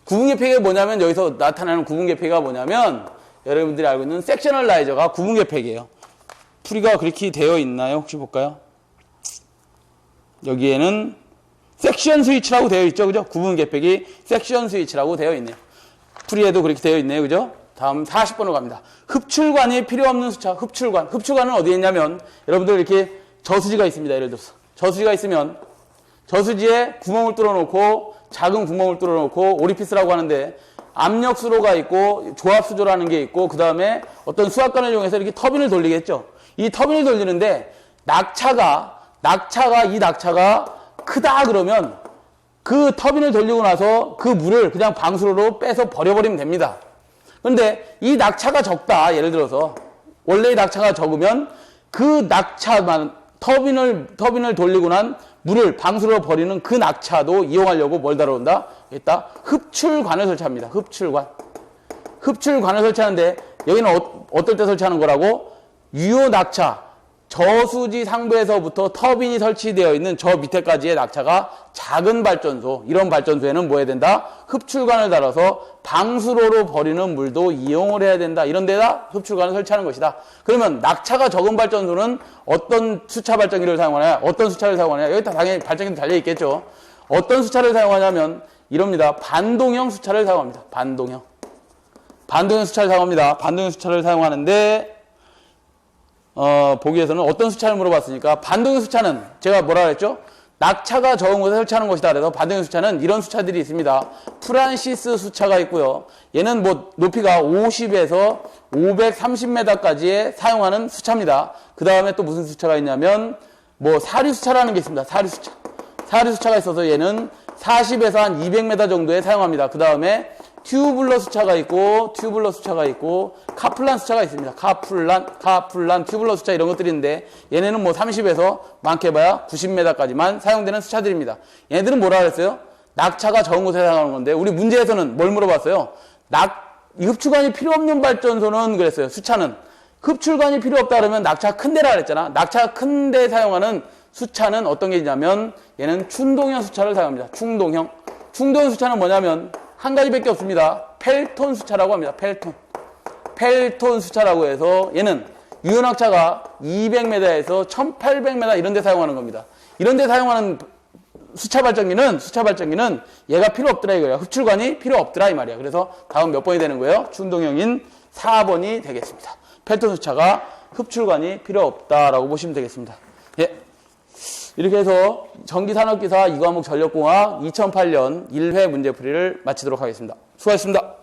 S1: 구분계폐가 뭐냐면 여기서 나타나는 구분계폐가 뭐냐면 여러분들이 알고 있는 섹셔널 라이저가 구분계폐예요. 풀이가 그렇게 되어 있나요? 혹시 볼까요? 여기에는 섹션 스위치라고 되어 있죠. 그죠? 구분계폐기 섹션 스위치라고 되어 있네요. 풀이에도 그렇게 되어 있네요. 그죠? 다음 40번으로 갑니다. 흡출관이 필요 없는 수차. 흡출관은 어디에 있냐면 여러분들 이렇게 저수지가 있습니다. 예를 들어서 저수지가 있으면 저수지에 구멍을 뚫어놓고 작은 구멍을 뚫어놓고 오리피스라고 하는데 압력수로가 있고 조합수조라는 게 있고 그 다음에 어떤 수압관을 이용해서 이렇게 터빈을 돌리겠죠. 이 터빈을 돌리는데 낙차가 크다 그러면 그 터빈을 돌리고 나서 그 물을 그냥 방수로로 빼서 버려버리면 됩니다. 그런데 이 낙차가 적다. 예를 들어서 원래의 낙차가 적으면 그 낙차만 터빈을 돌리고 난 물을 방수로 버리는 그 낙차도 이용하려고 뭘 달아온다? 여기다 흡출관을 설치합니다. 흡출관을 설치하는데 여기는 어떨 때 설치하는 거라고? 유효 낙차, 저수지 상부에서부터 터빈이 설치되어 있는 저 밑에까지의 낙차가 작은 발전소, 이런 발전소에는 뭐 해야 된다? 흡출관을 달아서 방수로로 버리는 물도 이용을 해야 된다. 이런 데다 흡출관을 설치하는 것이다. 그러면 낙차가 적은 발전소는 어떤 수차 발전기를 사용하냐? 어떤 수차를 사용하냐? 여기 다 당연히 발전기도 달려 있겠죠. 어떤 수차를 사용하냐면 이럽니다. 반동형 수차를 사용합니다. 반동형 수차를 사용합니다. 반동형 수차를 사용하는데 보기에서는 어떤 수차를 물어봤으니까 반동형 수차는 제가 뭐라 그랬죠? 낙차가 적은 곳에 설치하는 것이다. 그래서 반동형 수차는 이런 수차들이 있습니다. 프란시스 수차가 있고요. 얘는 뭐 높이가 50에서 530m까지의 사용하는 수차입니다. 그 다음에 또 무슨 수차가 있냐면 뭐 사류 수차라는 게 있습니다. 사류 수차가 있어서 얘는 40에서 한 200m 정도에 사용합니다. 그 다음에 튜블러 수차가 있고 카플란 수차가 있습니다. 카플란, 튜블러 수차 이런 것들이 있는데 얘네는 뭐 30에서 많게 봐야 90m까지만 사용되는 수차들입니다. 얘네들은 뭐라 그랬어요? 낙차가 적은 곳에 사용하는 건데 우리 문제에서는 뭘 물어봤어요? 흡출관이 필요 없는 발전소는 그랬어요. 수차는 흡출관이 필요 없다 그러면 낙차 큰 데라 그랬잖아. 낙차 큰 데 사용하는 수차는 어떤 게 있냐면 얘는 충동형 수차를 사용합니다. 충동형 수차는 뭐냐면 한 가지밖에 없습니다. 펠톤 수차라고 합니다. 펠톤 수차라고 해서 얘는 유효낙차가 200m에서 1800m 이런 데 사용하는 겁니다. 이런 데 사용하는 수차 발전기는 얘가 필요 없더라 이거예요. 흡출관이 필요 없더라 이 말이야. 그래서 다음 몇 번이 되는 거예요? 충동형인 4번이 되겠습니다. 펠톤 수차가 흡출관이 필요 없다라고 보시면 되겠습니다. 예. 이렇게 해서 전기산업기사 2과목 전력공학 2008년 1회 문제풀이를 마치도록 하겠습니다. 수고하셨습니다.